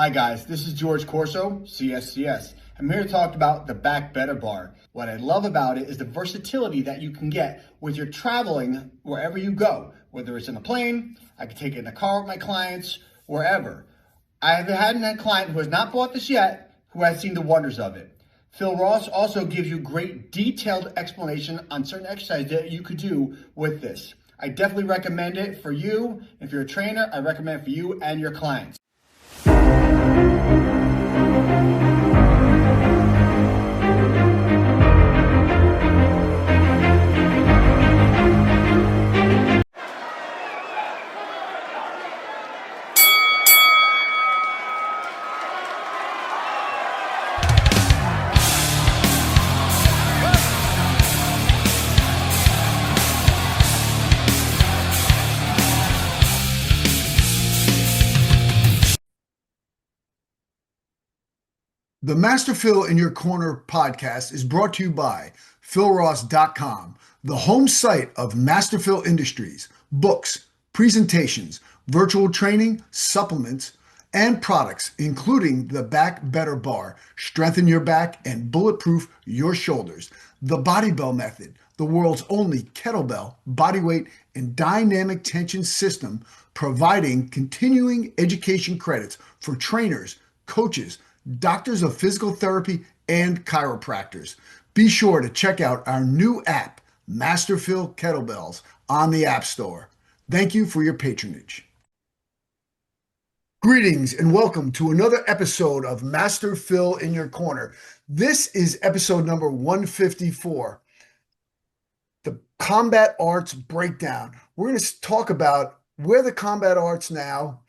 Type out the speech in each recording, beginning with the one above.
Hi guys, this is George Corso, CSCS. I'm here to talk about the Back Better Bar. What I love about it is the versatility that you can get with your traveling wherever you go. Whether it's in a plane, I can take it in a car with my clients, wherever. I have had a client who has not bought this yet, who has seen the wonders of it. Phil Ross also gives you great detailed explanation on certain exercises that you could do with this. I definitely recommend it for you. If you're a trainer, I recommend it for you and your clients. The Master Phil in Your Corner podcast is brought to you by philross.com, the home site of Master Phil Industries, books, presentations, virtual training, supplements, and products, including the Back Better Bar, strengthen your back and bulletproof your shoulders, the Body Bell Method, the world's only kettlebell, bodyweight, and dynamic tension system, providing continuing education credits for trainers, coaches, doctors of physical therapy, and chiropractors. Be sure to check out our new app, Master Phil Kettlebells, on the App Store. Thank you for your patronage. Greetings and welcome to another episode of Master Phil in Your Corner. This is episode number 154, the Combat Arts Breakdown. We're going to talk about where the combat arts now,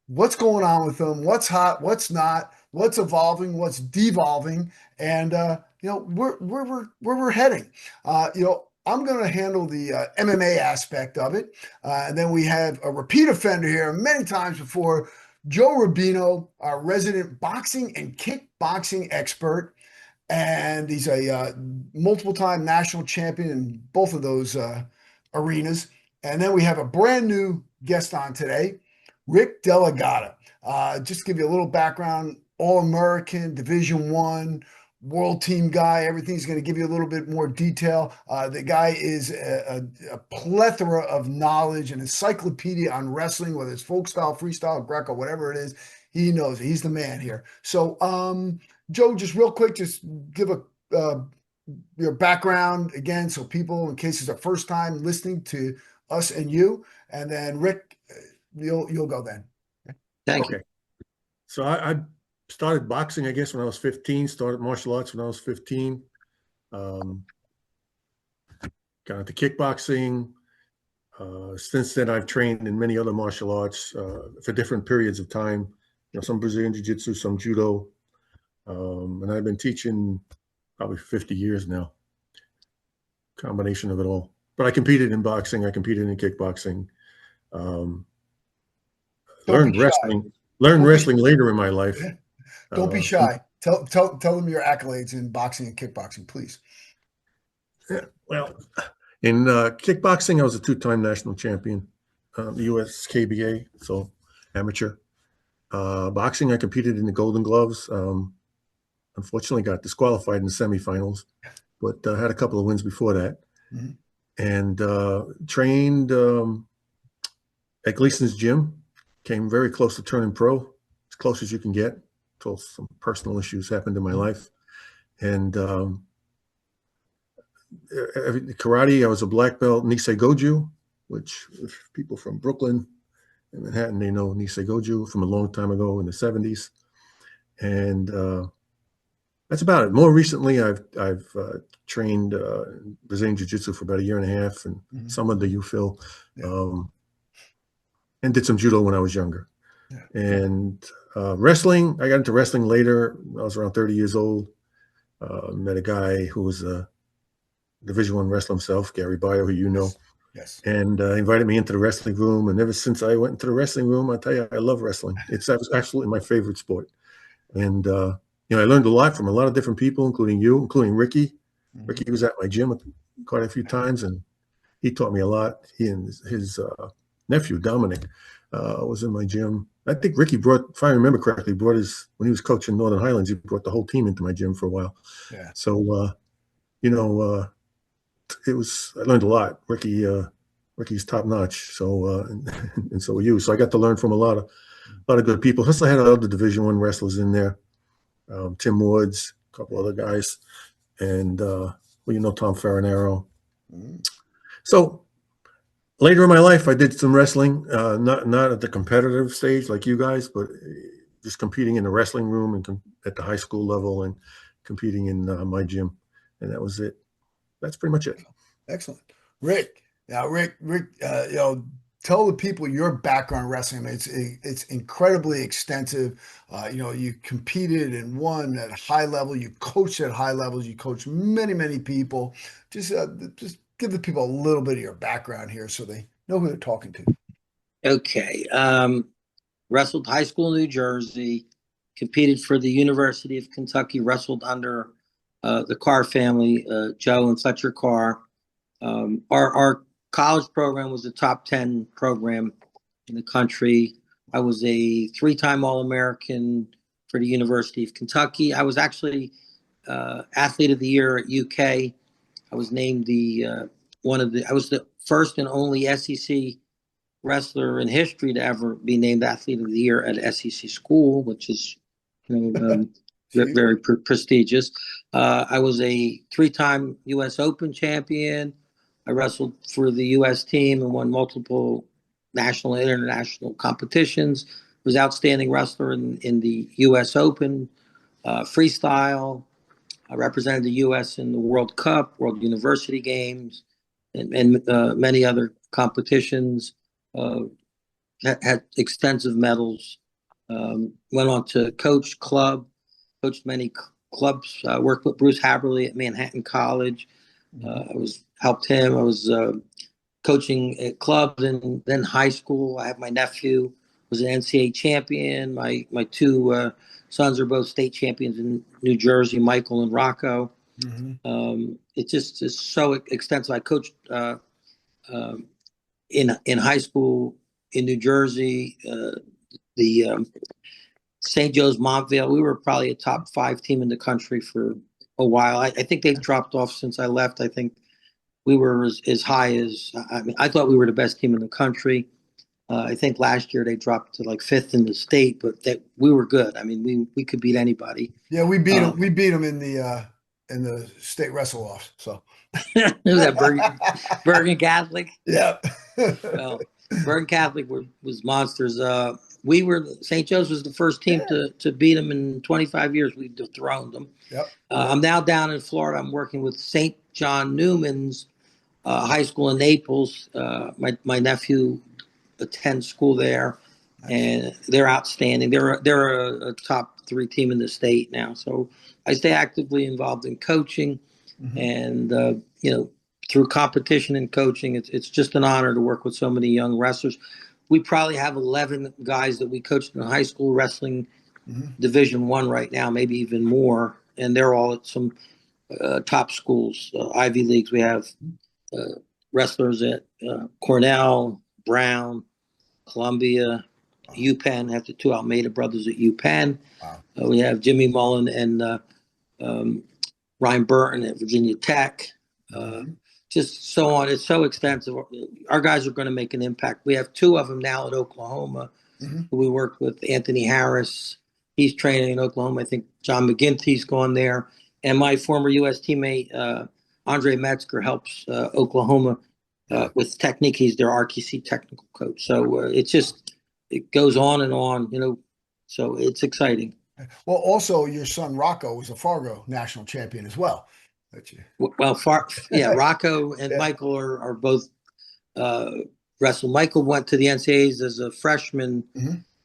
what's going on with them, what's hot, what's not, what's evolving, what's devolving, and where we're heading. I'm going to handle the MMA aspect of it, and then we have a repeat offender here many times before, Joe Rubino, our resident boxing and kickboxing expert, and he's a multiple-time national champion in both of those arenas. And then we have a brand new guest on today, Rick Delagatta. Just to give you a little background, All-American, Division I, world team guy. Everything's going to give you a little bit more detail. The guy is a plethora of knowledge, an encyclopedia on wrestling, whether it's folk style, freestyle, Greco, whatever it is. He knows it. He's the man here. So, Joe, just real quick, just give your background again, so people, in case it's their first time listening to us and you, and then Rick, you'll go then. Thank you. Okay. So I started boxing, I guess, when I was 15, started martial arts when I was 15. Got into kickboxing. Since then, I've trained in many other martial arts for different periods of time. Some Brazilian Jiu-Jitsu, some Judo. And I've been teaching probably 50 years now. Combination of it all. But I competed in boxing. I competed in kickboxing. Learned wrestling later in my life. Don't be shy. Tell them your accolades in boxing and kickboxing, please. Yeah, well, in kickboxing, I was a two-time national champion, the U.S. KBA, so amateur. Boxing, I competed in the Golden Gloves. Unfortunately, got disqualified in the semifinals, but had a couple of wins before that. Mm-hmm. And trained at Gleason's gym. Came very close to turning pro, as close as you can get, until some personal issues happened in my life. And karate, I was a black belt, Nisei Goju, which if people from Brooklyn and Manhattan, they know Nisei Goju from a long time ago in the 70s. And that's about it. More recently, I've trained Brazilian Jiu-Jitsu for about a year and a half, and some of the UFIL. Yeah. And did some judo when I was younger. Yeah. And wrestling, I got into wrestling later. I was around 30 years old. Met a guy who was a Division I wrestler himself, Gary Bio, who you know. Yes. And invited me into the wrestling room. And ever since I went into the wrestling room, I tell you, I love wrestling. It's absolutely my favorite sport. And, I learned a lot from a lot of different people, including you, including Ricky. Mm-hmm. Ricky was at my gym quite a few times, and he taught me a lot. He and his nephew, Dominic, was in my gym I think Ricky brought, if I remember correctly, brought when he was coaching Northern Highlands, he brought the whole team into my gym for a while. Yeah. So, you know, I learned a lot. Ricky's top notch. So, and so are you. So I got to learn from a lot of good people. Plus I had other Division I wrestlers in there. Tim Woods, a couple other guys. And, well, you know, Tom Farinaro. Mm-hmm. So later in my life, I did some wrestling, not at the competitive stage like you guys, but just competing in the wrestling room and at the high school level and competing in my gym. And that was it. That's pretty much it. Excellent. Rick, now Rick, tell the people your background in wrestling. It's incredibly extensive. You competed and won at a high level. You coached at high levels. You coached many people. Just give the people a little bit of your background here so they know who they're talking to. Okay. Wrestled high school in New Jersey, competed for the University of Kentucky, wrestled under the Carr family, Joe and Fletcher Carr. Our college program was a top 10 program in the country. I was a 3-time All-American for the University of Kentucky. I was actually Athlete of the Year at UK. I was named I was the first and only SEC wrestler in history to ever be named Athlete of the Year at SEC school, which is very prestigious. I was a 3-time U.S. Open champion. I wrestled for the U.S. team and won multiple national and international competitions. Was outstanding wrestler in the U.S. Open, freestyle. I represented the U.S. in the World Cup, World University Games, and many other competitions. Had extensive medals. Went on to coached many clubs. Worked with Bruce Haberly at Manhattan College. I helped him. I was coaching at clubs and then high school. I have my nephew was an NCAA champion. My 2 sons are both state champions in New Jersey, Michael and Rocco. Mm-hmm. It's just so extensive. I coached in high school in New Jersey, the St. Joe's Montvale. We were probably a top 5 team in the country for a while. I think they've dropped off since I left. I think we were as high as, I thought we were the best team in the country. I think last year they dropped to like 5th in the state, but we were good. I mean, we could beat anybody. Yeah, we beat them. We beat them in the state wrestle off. So it was that Bergen Catholic. Yeah. Well, Bergen Catholic was monsters. St. Joe's was the first team to beat them in 25 years. We dethroned them. Yep. I'm now down in Florida. I'm working with St. John Newman's high school in Naples. My nephew attends school there, and they're outstanding. They're a top 3 team in the state now. So I stay actively involved in coaching, and through competition and coaching, it's just an honor to work with so many young wrestlers. We probably have 11 guys that we coached in high school wrestling Division I right now, maybe even more, and they're all at some top schools, Ivy Leagues. We have wrestlers at Cornell, Brown, Columbia, UPenn. Have the 2 Almeida brothers at UPenn. Wow. We have Jimmy Mullen and Ryan Burton at Virginia Tech. Just so on. It's so extensive. Our guys are going to make an impact. We have 2 of them now at Oklahoma. Who we work with. Anthony Harris, he's training in Oklahoma. I think John McGinty's gone there. And my former U.S. teammate, Andre Metzger, helps Oklahoma with technique. He's their RTC technical coach. So it goes on and on, so it's exciting. Well, also your son Rocco was a Fargo national champion as well. Well, Rocco and Michael are both wrestled. Michael went to the NCAAs as a freshman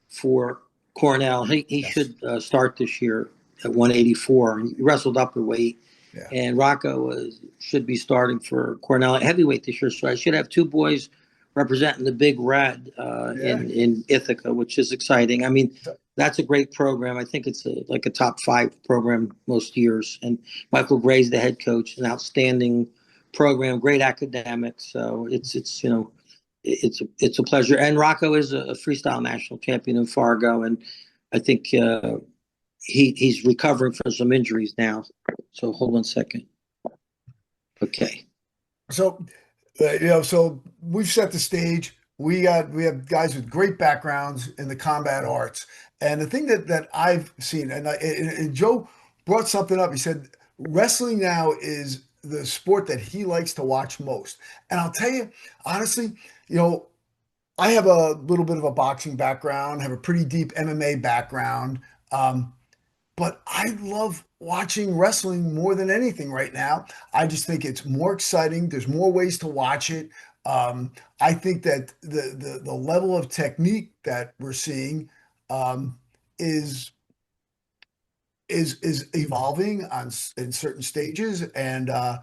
for Cornell. He should start this year at 184. He wrestled upper weight. Yeah. And Rocco should be starting for Cornell at heavyweight this year. So I should have 2 boys representing the Big Red in Ithaca, which is exciting. I mean, that's a great program. I think it's like a top 5 program most years. And Michael Gray's the head coach, an outstanding program, great academics. So it's it's a pleasure. And Rocco is a freestyle national champion in Fargo, and I think he's recovering from some injuries now. So hold on a second. Okay. So, so we've set the stage. We have guys with great backgrounds in the combat arts, and the thing that I've seen, and Joe brought something up. He said wrestling now is the sport that he likes to watch most. And I'll tell you honestly, I have a little bit of a boxing background, have a pretty deep MMA background. But I love watching wrestling more than anything right now. I just think it's more exciting. There's more ways to watch it. I think that the level of technique that we're seeing is evolving in certain stages, and I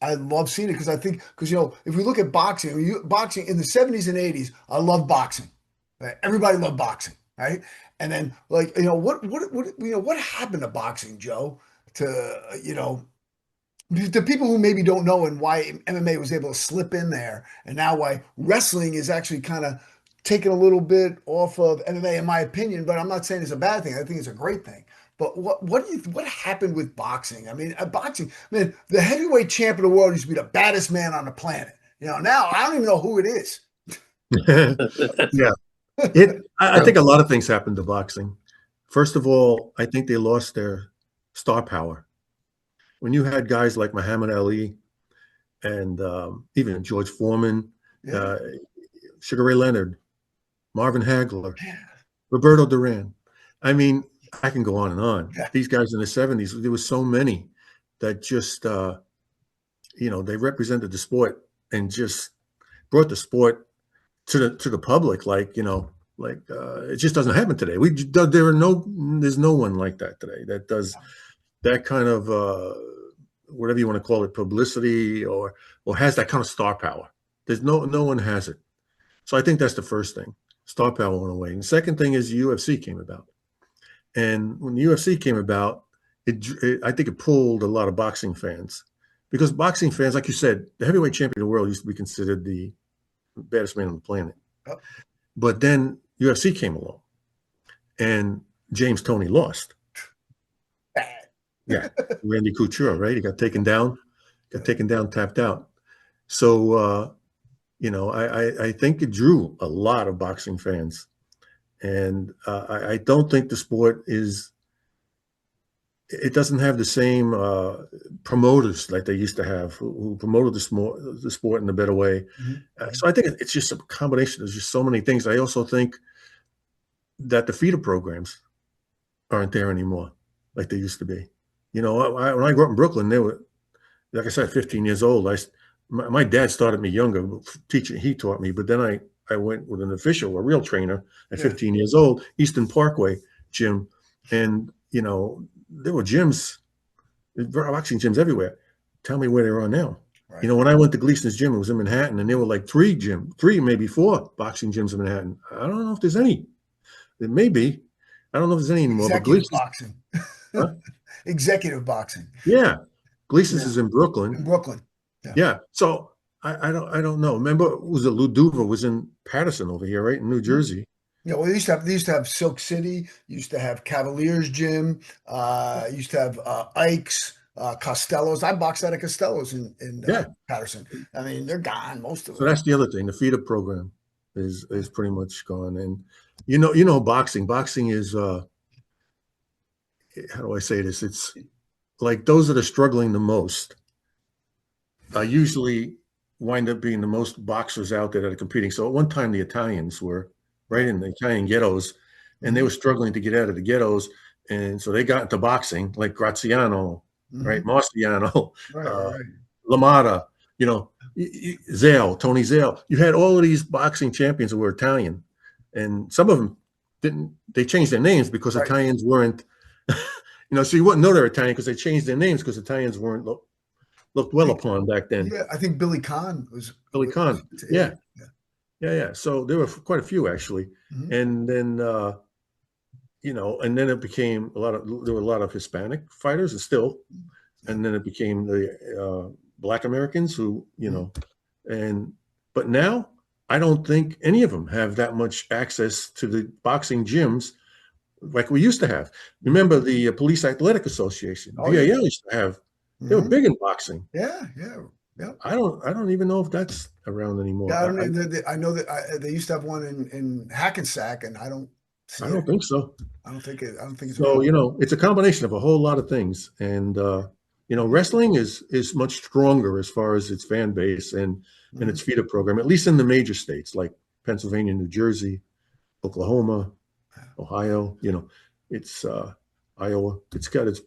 love seeing it because I think if we look at boxing, boxing in the 70s and 80s, I love boxing. Right? Everybody loved boxing, right? And then what happened to boxing, Joe? The people who maybe don't know and why MMA was able to slip in there, and now why wrestling is actually kind of taken a little bit off of MMA, in my opinion. But I'm not saying it's a bad thing. I think it's a great thing. But what happened with boxing? I mean, boxing, man, the heavyweight champ of the world used to be the baddest man on the planet. Now I don't even know who it is. Yeah. I think a lot of things happened to boxing. First of all, I think they lost their star power. When you had guys like Muhammad Ali and even George Foreman, Yeah. Sugar Ray Leonard, Marvin Hagler, Roberto Duran. I mean, I can go on and on. Yeah. These guys in the 70s, there was so many that just, they represented the sport and just brought the sport to the public. It just doesn't happen today. There's no one like that today that does that kind of whatever you want to call it, publicity or has that kind of star power. There's no one has it. So I think that's the first thing. Star power went away. And the second thing is the UFC came about. And when the UFC came about, I think it pulled a lot of boxing fans because boxing fans, like you said, the heavyweight champion of the world used to be considered the baddest man on the planet. Oh. But then UFC came along and James Toney lost. Yeah. Randy Couture, right? He got taken down, tapped out. So, I think it drew a lot of boxing fans. And I don't think the sport it doesn't have the same promoters like they used to have who promoted the sport in a better way. Mm-hmm. So I think it's just a combination. There's just so many things. I also think that the feeder programs aren't there anymore like they used to be. When I grew up in Brooklyn, they were, like I said, 15 years old. My dad started me younger, teaching. He taught me, but then I went with a real trainer at 15 years old, Eastern Parkway gym. And, there were gyms, boxing gyms everywhere. Tell me where they are now. Right. When I went to Gleason's gym, it was in Manhattan, and there were like three, maybe four boxing gyms in Manhattan. I don't know if there's any. It may be. I don't know if there's any anymore. Executive boxing. Huh? Executive boxing. Yeah. Gleason's is in Brooklyn. In Brooklyn. Yeah. So I don't know. Remember, was it Lou Duva was in Patterson over here, right? In New Jersey. Yeah, well, they used to have Silk City, used to have Cavaliers Gym, used to have Ike's, Costello's. I boxed out of Costello's in Patterson. I mean, they're gone, most of them. So that's the other thing. The feeder program is pretty much gone. And boxing is how do I say this? It's like those that are struggling the most usually wind up being the most boxers out there that are competing. So at one time, the Italians were right in the Italian ghettos, and they were struggling to get out of the ghettos. And so they got into boxing, like Graziano, right? Marciano, right. LaMotta, Tony Zale. You had all of these boxing champions who were Italian, and some of them they changed their names because Italians weren't, so you wouldn't know they're Italian because they changed their names because Italians weren't looked well upon back then. Yeah, I think Billy Conn was. Yeah. So there were quite a few actually, and then and then it became there were a lot of Hispanic fighters, and still, and then it became the Black Americans who but now I don't think any of them have that much access to the boxing gyms like we used to have. Remember the Police Athletic Association, Oh yeah. VAL used to have, they were Hmm. big in boxing. Yeah, yeah, yeah. I don't even know if that's around anymore. Yeah, I don't know. I know that they used to have one in Hackensack, and I don't see I it. don't think so. I don't think it. I don't think it's So, around. you know, it's a combination of a whole lot of things. And you know, wrestling is much stronger as far as its fan base and Mhm. its feeder program, at least in the major states like Pennsylvania, New Jersey, Oklahoma, Ohio, you know, it's Iowa. It's got its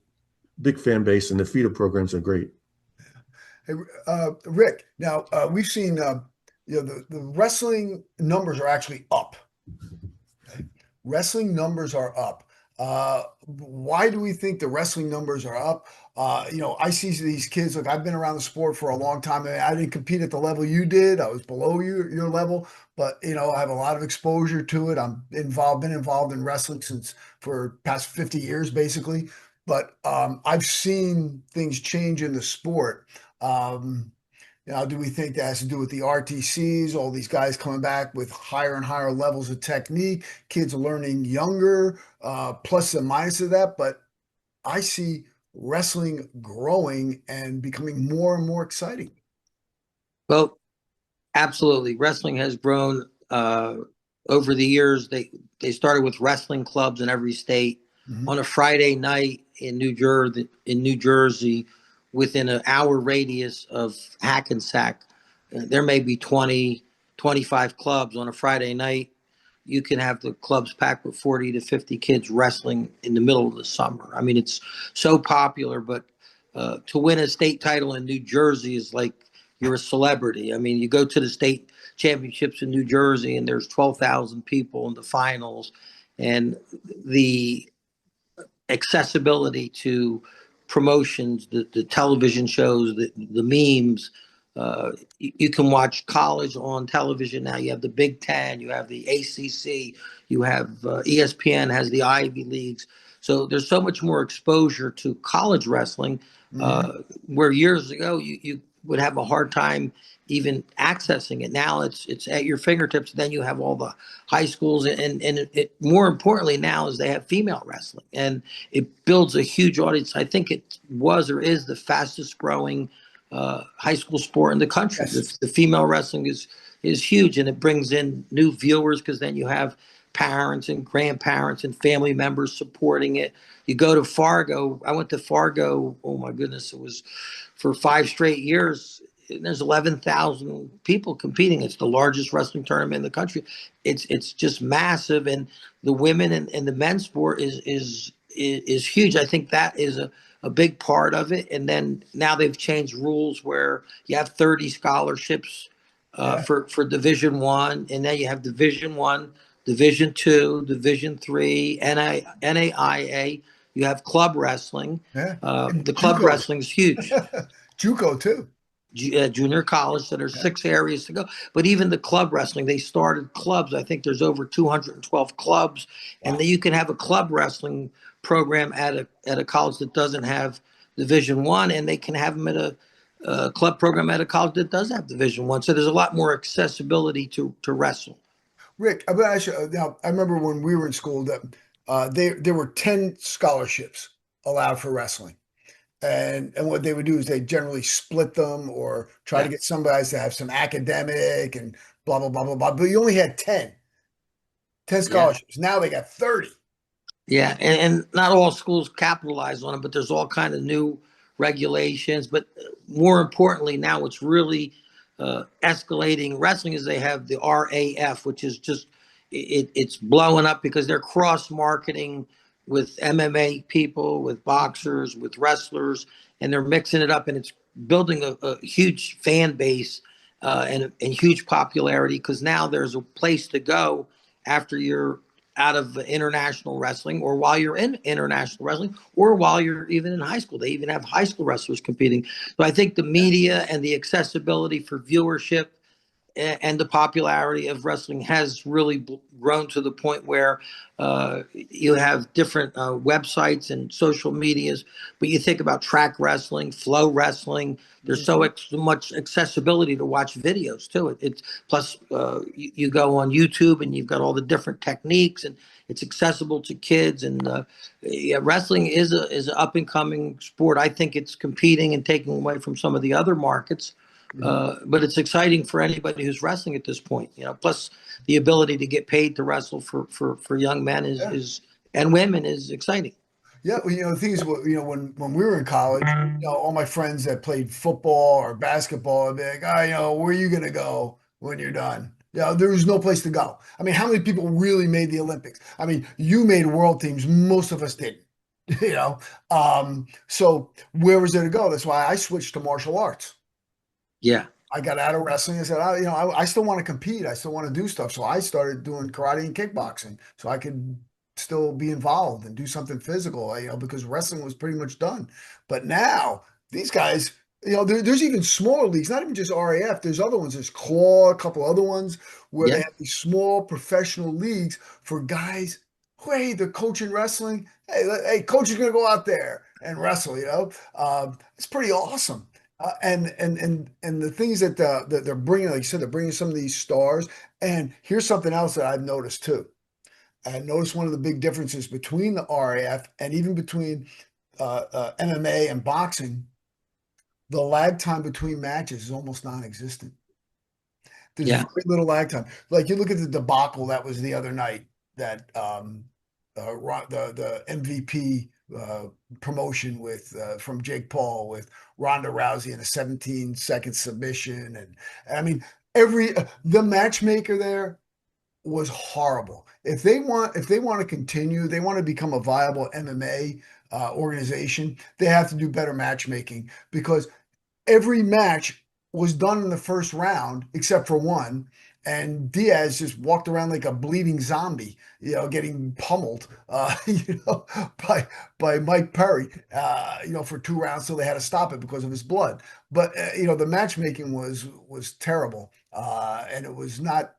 big fan base and the feeder programs are great. Hey, Rick. Now we've seen the wrestling numbers are actually up. Okay? Wrestling numbers are up. Why do we think the wrestling numbers are up? I see these kids. Look, I've been around the sport for a long time. I didn't compete at the level you did. I was below your level, but I have a lot of exposure to it. Been involved in wrestling since for past 50 years, basically. But I've seen things change in the sport. Um, do we think that has to do with the RTCs, all these guys coming back with higher and higher levels of technique, kids learning younger, plus and minus of that? But I see wrestling growing and becoming more and more exciting. Well, absolutely. Wrestling has grown over the years. They started with wrestling clubs in every state. Mhm. On a Friday night in New Jersey, within an hour radius of Hackensack, there may be 20, 25 clubs on a Friday night. You can have the clubs packed with 40 to 50 kids wrestling in the middle of the summer. I mean, it's so popular, but to win a state title in New Jersey is like you're a celebrity. I mean, you go to the state championships in New Jersey and there's 12,000 people in the finals, and the accessibility to promotions, the television shows, the memes. You can watch college on television now. You have the Big Ten, you have the ACC, you have ESPN has the Ivy Leagues. So there's so much more exposure to college wrestling, Mhm. uh, where years ago you would have a hard time even accessing it. Now it's at your fingertips. Then you have all the high schools, and more importantly now is they have female wrestling, and it builds a huge audience. I think it was or is the fastest growing high school sport in the country. Yes. The female wrestling is huge, and it brings in new viewers because then you have parents and grandparents and family members supporting it. You go to Fargo. I went to Fargo. Oh my goodness, it was for 5 straight years. And there's 11,000 people competing. It's the largest wrestling tournament in the country. It's just massive, and the women and the men's sport is huge. I think that is a big part of it. And then now they've changed rules where you have 30 scholarships Yeah. for Division One, and then you have Division One, Division Two, Division Three, NAIA. You have club wrestling. Yeah. And The club JUCOs. wrestling is huge. JUCO too. Junior college, so there's Yeah. 6 areas to go. But even the club wrestling, they started clubs. I think there's over 212 clubs, and Wow. then you can have a club wrestling program at a college that doesn't have Division One, and they can have them at a club program at a college that does have Division One. So there's a lot more accessibility to wrestle. Rick, I'm gonna ask you now. I remember when we were in school that there were 10 scholarships allowed for wrestling. And what they would do is they generally split them or try to Yeah, get some guys to have some academic and blah blah blah blah blah. But you only had 10 yeah. scholarships. Now they got 30. Yeah, and not all schools capitalize on it, but there's all kind of new regulations. But more importantly, now what's really escalating wrestling is they have the RAF, which is just it's blowing up because they're cross marketing with MMA people, with boxers, with wrestlers, and they're mixing it up, and it's building a huge fan base and huge popularity because now there's a place to go after you're out of international wrestling or while you're in international wrestling or while you're even in high school. They even have high school wrestlers competing. So I think the media and the accessibility for viewership and the popularity of wrestling has really grown to the point where you have different websites and social medias. But you think about track wrestling, flow wrestling. There's so much accessibility to watch videos too. It's plus you go on YouTube and you've got all the different techniques, and it's accessible to kids. And yeah, wrestling is an up and coming sport. I think it's competing and taking away from some of the other markets. But it's exciting for anybody who's wrestling at this point, plus the ability to get paid to wrestle for young men is and women is exciting. Yeah, well, the thing is, when we were in college, all my friends that played football or basketball would be like, where are you gonna go when you're done? There was no place to go. I mean, how many people really made the Olympics? I mean, you made world teams. Most of us didn't. So where was there to go? That's why I switched to martial arts. Yeah. I got out of wrestling. I said, I still want to compete. I still want to do stuff. So I started doing karate and kickboxing so I could still be involved and do something physical, because wrestling was pretty much done. But now these guys, there's even smaller leagues, not even just RAF. There's other ones. There's Claw, a couple other ones where they have these small professional leagues for guys who, hey, they're coaching wrestling. Hey, coach is going to go out there and wrestle, it's pretty awesome. And the things that they're bringing, like you said, they're bringing some of these stars. And here's something else that I've noticed too. I noticed one of the big differences between the RAF and even between MMA and boxing. The lag time between matches is almost non-existent. There's very little lag time. Like you look at the debacle that was the other night, that the MVP promotion with from Jake Paul with Ronda Rousey in a 17-second submission, and I mean the matchmaker there was horrible. If they want to continue, they want to become a viable MMA organization, they have to do better matchmaking, because every match was done in the first round except for one. And Diaz just walked around like a bleeding zombie, getting pummeled, by Mike Perry, for 2 rounds. So they had to stop it because of his blood. But the matchmaking was terrible, and it was not,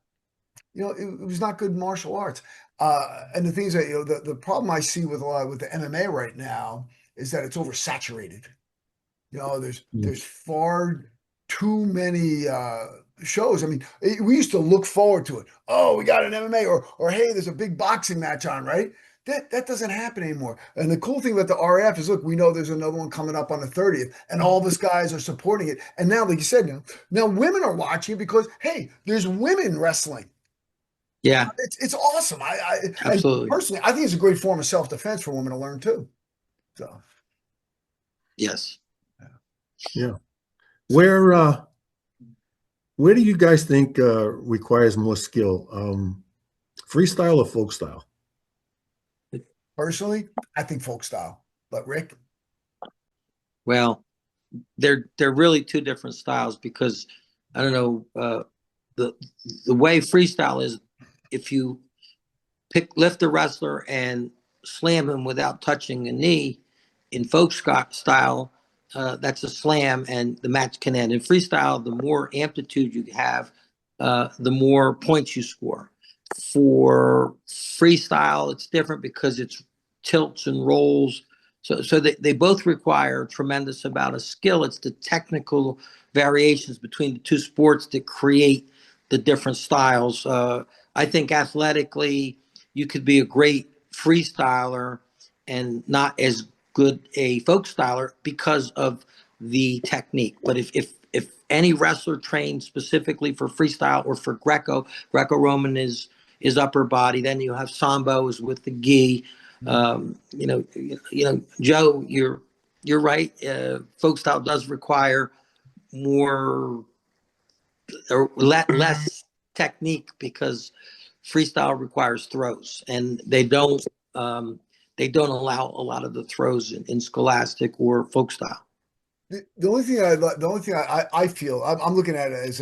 it was not good martial arts. And the things that the problem I see with the MMA right now is that it's oversaturated. There's far too many shows. I mean, we used to look forward to it. Oh, we got an MMA, or hey, there's a big boxing match on, right? That doesn't happen anymore. And the cool thing about the RF is, look, we know there's another one coming up on the 30th, and all of us guys are supporting it. And now, like you said, now women are watching because, hey, there's women wrestling. Yeah, it's awesome. Absolutely. And personally, I think it's a great form of self-defense for women to learn too. So, yes. Yeah. Where do you guys think requires more skill? Freestyle or folk style? personally, I think folk style. But Rick? Well, they're really 2 different styles, because I don't know, the way freestyle is, if you lift the wrestler and slam him without touching a knee, in folk style, that's a slam and the match can end. In freestyle, the more amplitude you have, the more points you score. For freestyle, it's different because it's tilts and rolls. So they both require a tremendous amount of skill. It's the technical variations between the 2 sports that create the different styles. I think athletically, you could be a great freestyler and not as good a folk styler because of the technique. But if any wrestler trained specifically for freestyle or for Greco-Roman is upper body, then you have Sambo is with the gi. Joe, you're right. Folk style does require more or less technique, because freestyle requires throws, and they don't allow a lot of the throws in scholastic or folk style. The only thing I feel, I'm looking at it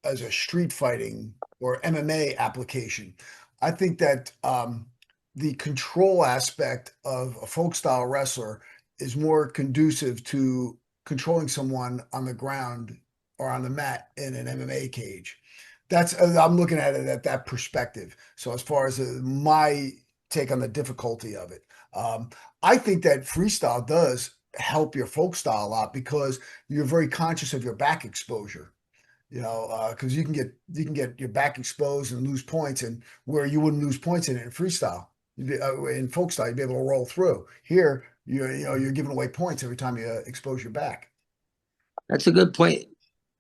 as a street fighting or MMA application. I think that the control aspect of a folk style wrestler is more conducive to controlling someone on the ground or on the mat in an MMA cage. That's I'm looking at it at that perspective. So as far as my take on the difficulty of it, I think that freestyle does help your folk style a lot because you're very conscious of your back exposure. You know, because you can get your back exposed and lose points, and where you wouldn't lose points in freestyle, in folk style, you'd be able to roll through. Here, you're giving away points every time you expose your back. That's a good point.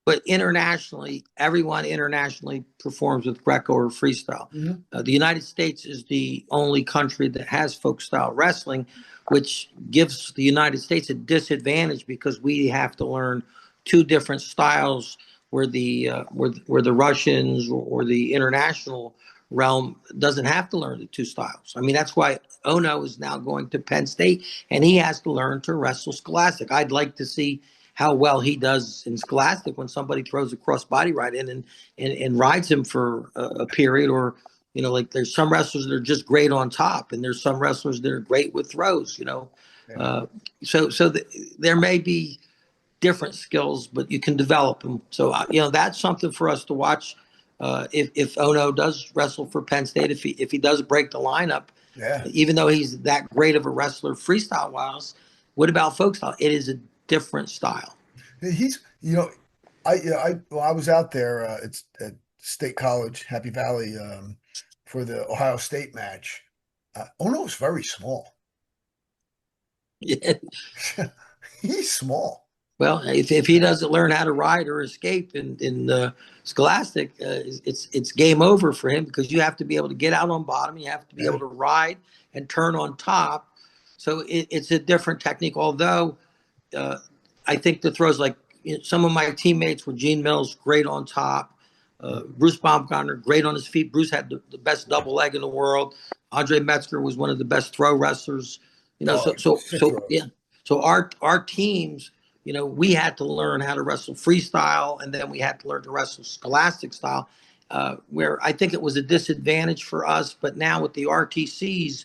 But internationally, everyone internationally performs with Greco or freestyle. The United States is the only country that has folk style wrestling, which gives the United States a disadvantage because we have to learn two different styles where the Russians or the international realm doesn't have to learn the two styles. I mean, that's why Ono is now going to Penn State, and he has to learn to wrestle Scholastic. I'd like to see how well he does in Scholastic when somebody throws a crossbody right in and rides him for a period. Or, you know, like there's some wrestlers that are just great on top, and there's some wrestlers that are great with throws, you know. Yeah. There may be different skills, but you can develop them. So, you know, that's something for us to watch. If Ono does wrestle for Penn State, if he does break the lineup, Yeah. even though he's that great of a wrestler freestyle wise, what about folk style? It is a different style. He's, you know, I was out there. It's at State College, Happy Valley, for the Ohio State match. Ono's very small. Yeah. He's small. Well, if he doesn't learn how to ride or escape in Scholastic, it's game over for him, because you have to be able to get out on bottom, you have to be able to ride and turn on top. So it's a different technique. Although I think the throws, like, you know, some of my teammates were Gene Mills, great on top. Bruce Baumgartner, great on his feet. Bruce had the best double leg in the world. Andre Metzger was one of the best throw wrestlers. You know, yeah. So our teams, you know, we had to learn how to wrestle freestyle, and then we had to learn to wrestle Scholastic style, where I think it was a disadvantage for us. But now with the RTCs,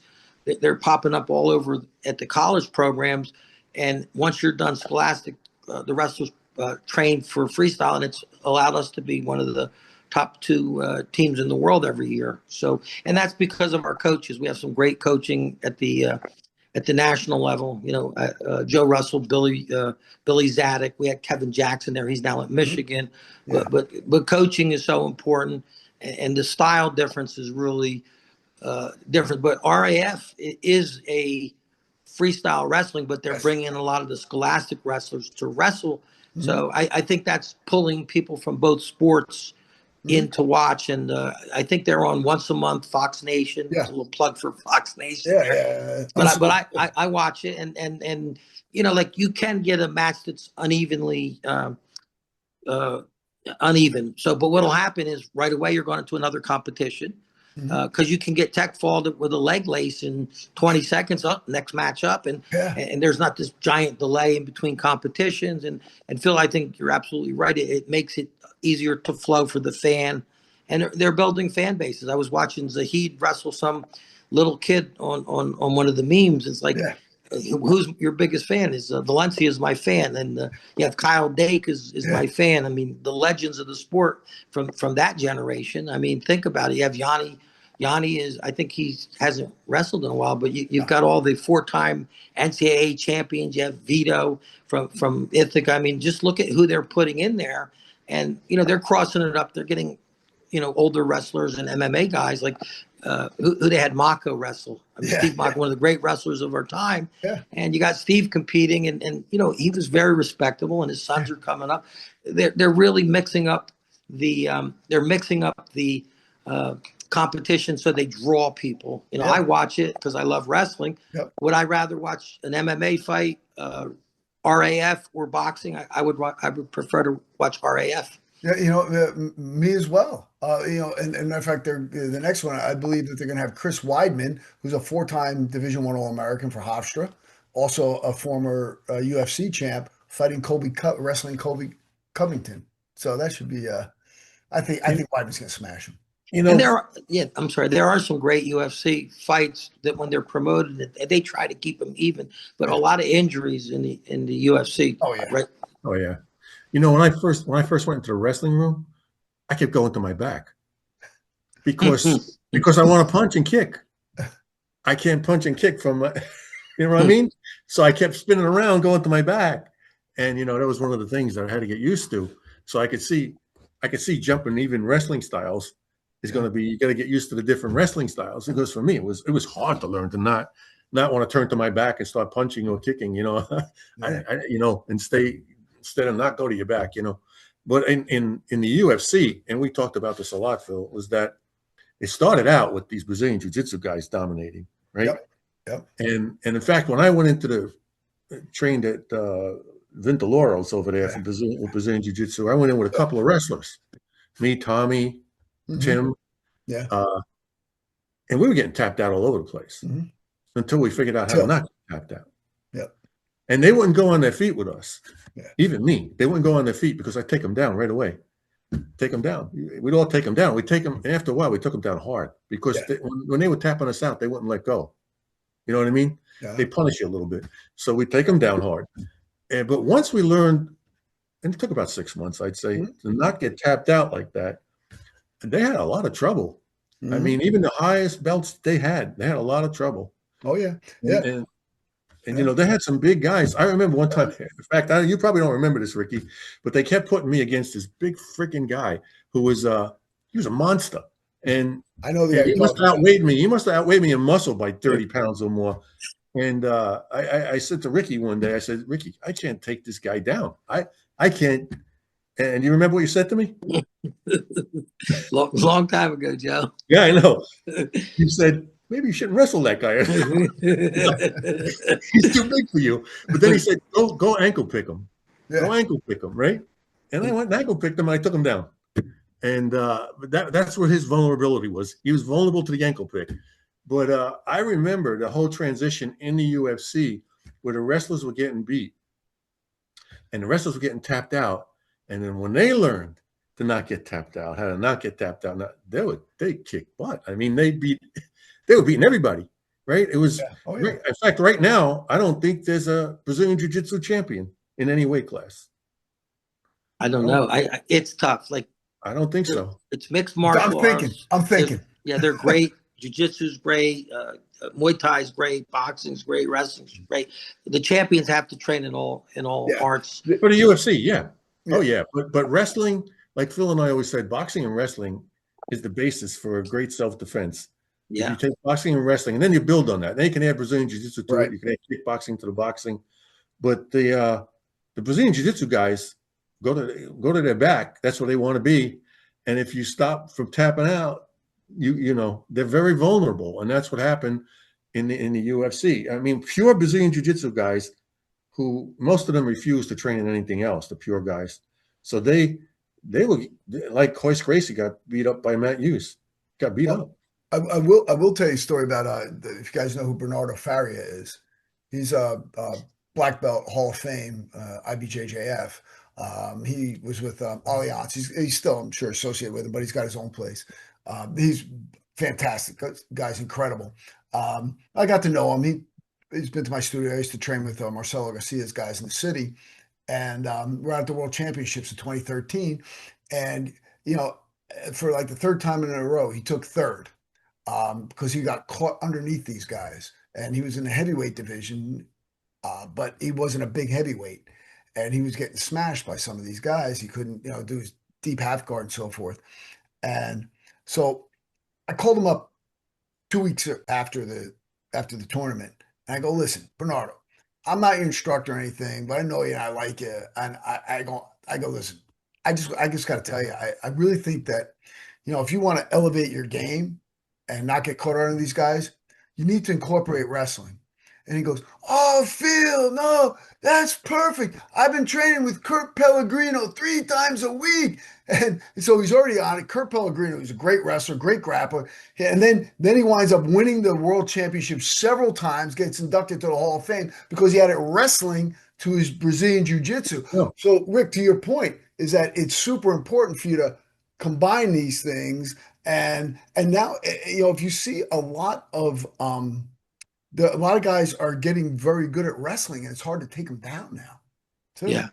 they're popping up all over at the college programs. And once you're done Scholastic, the wrestlers train for freestyle, and it's allowed us to be one of the top two teams in the world every year. So, and that's because of our coaches. We have some great coaching at the national level. You know, Joe Russell, Billy Zadek. We had Kevin Jackson there. He's now at Michigan. Yeah. But coaching is so important, and the style difference is really different. But RAF is a freestyle wrestling, but they're bringing in a lot of the Scholastic wrestlers to wrestle. So I think that's pulling people from both sports in to watch. And I think they're on once a month, Fox Nation. Yeah. A little plug for Fox Nation. Yeah. But I watch it, and you know, like, you can get a match that's unevenly uneven. So, but what'll happen is right away you're going into another competition, because you can get tech faulted with a leg lace in 20 seconds up, next match up. And there's not this giant delay in between competitions. And Phil, I think you're absolutely right. It makes it easier to flow for the fan, and they're building fan bases. I was watching Zahid wrestle some little kid on one of the memes. It's like, who's your biggest fan? Is Valencia is my fan, and you have Kyle Dake is my fan. I mean, the legends of the sport from that generation. I mean, think about it. You have Yanni. Yanni is, I think he hasn't wrestled in a while, but you've got all the 4-time NCAA champions. You have Vito from Ithaca. I mean, just look at who they're putting in there, and you know, they're crossing it up. They're getting, you know, older wrestlers and MMA guys like who they had Mako wrestle. I mean, Steve Mako, one of the great wrestlers of our time. And you got Steve competing, and you know, he was very respectable, and his sons are coming up. They're really mixing up the competition, so they draw people. You know, I watch it because I love wrestling. Would I rather watch an MMA fight, RAF, or boxing? I would prefer to watch RAF. Yeah, you know, me as well. You know, and matter of fact, the next one, I believe that they're going to have Chris Weidman, who's a 4-time Division I All-American for Hofstra, also a former UFC champ, fighting wrestling Colby Covington. So that should be. I think Weidman's going to smash him. You know, and there are some great UFC fights that when they're promoted, they try to keep them even, but a lot of injuries in the UFC. Oh yeah, right. Oh yeah. You know, when I first went into the wrestling room, I kept going to my back because I want to punch and kick. I can't punch and kick from my, you know what I mean? So I kept spinning around, going to my back, and you know that was one of the things that I had to get used to. So I could see jumping even wrestling styles is going to be, you got to get used to the different wrestling styles. Because for me, it was hard to learn to not want to turn to my back and start punching or kicking. You know, you know, and instead of not go to your back. You know, but in the UFC, and we talked about this a lot, Phil, was that it started out with these Brazilian Jiu-Jitsu guys dominating, right? Yep. And in fact, when I went into the trained at Vintaloros over there for Brazilian Jiu-Jitsu, I went in with a couple of wrestlers, me, Tommy, Tim, Yeah. And we were getting tapped out all over the place until we figured out how to not get tapped out. Yep. And they wouldn't go on their feet with us. Yeah. Even me, they wouldn't go on their feet because I take them down right away. Take them down. We'd all take them down. We take them, and after a while, we took them down hard because when they were tapping us out, they wouldn't let go. You know what I mean? Yeah. They punish you a little bit. So we take them down hard. But once we learned, and it took about 6 months, I'd say, to not get tapped out like that, they had a lot of trouble. I mean, even the highest belts they had a lot of trouble. Oh, yeah. And you know, they had some big guys. I remember one time, in fact, you probably don't remember this, Ricky, but they kept putting me against this big freaking guy who was he was a monster. And I know the he must have outweighed me. He must have outweighed me in muscle by 30 pounds or more. And I said to Ricky one day, I said, Ricky, I can't take this guy down. I can't. And you remember what you said to me? Long time ago, Joe. Yeah, I know. You said, maybe you shouldn't wrestle that guy. He's too big for you. But then he said, go ankle pick him. Yeah. Go ankle pick him, right? And I went and ankle picked him and I took him down. And that's where his vulnerability was. He was vulnerable to the ankle pick. But I remember the whole transition in the UFC where the wrestlers were getting beat and the wrestlers were getting tapped out. And then when they learned to not get tapped out, how to not get tapped out, they kicked butt. I mean, they were beating everybody, right? It was, in fact, right now, I don't think there's a Brazilian Jiu-Jitsu champion in any weight class. I don't know. It's tough. Like, I don't think so. It's mixed martial arts. I'm thinking. They're great. Jiu-Jitsu's great. Muay Thai's great. Boxing's great. Wrestling's great. The champions have to train in all arts. For the UFC, yeah. Oh, yeah. But wrestling, like Phil and I always said, boxing and wrestling is the basis for a great self-defense. Yeah. You take boxing and wrestling, and then you build on that. Then you can add Brazilian Jiu-Jitsu to it. You can add kickboxing to the boxing. But the Brazilian Jiu-Jitsu guys go to their back. That's where they want to be. And if you stop from tapping out, you know, they're very vulnerable. And that's what happened in the UFC. I mean, pure Brazilian Jiu-Jitsu guys who most of them refuse to train in anything else, the pure guys. So they were like Hoist Gracie got beat up by Matt Hughes. Got beat up. I will tell you a story about if you guys know who Bernardo Faria is. He's a black belt Hall of Fame, IBJJF. He was with Allianz. He's still, I'm sure, associated with him, but he's got his own place. He's fantastic. Guy's incredible. I got to know him. He's been to my studio. I used to train with Marcelo Garcia's guys in the city. And we're at the World Championships in 2013. And, you know, for like the third time in a row, he took third because he got caught underneath these guys. And he was in the heavyweight division, but he wasn't a big heavyweight. And he was getting smashed by some of these guys. He couldn't, you know, do his deep half guard and so forth. And so I called him up 2 weeks after the tournament. And I go, listen, Bernardo, I'm not your instructor or anything, but I know you and I like you. And I go, listen, I just got to tell you, I really think that, you know, if you want to elevate your game and not get caught under these guys, you need to incorporate wrestling. And he goes, oh, Phil, no, that's perfect. I've been training with Kurt Pellegrino 3 times a week. And so he's already on it. Kurt Pellegrino, he's a great wrestler, great grappler. And then he winds up winning the world championship several times, gets inducted to the Hall of Fame because he had it wrestling to his Brazilian Jiu-Jitsu. Oh. So, Rick, to your point, is that it's super important for you to combine these things. And now, you know, if you see a lot of guys are getting very good at wrestling, and it's hard to take them down now, too. Yeah.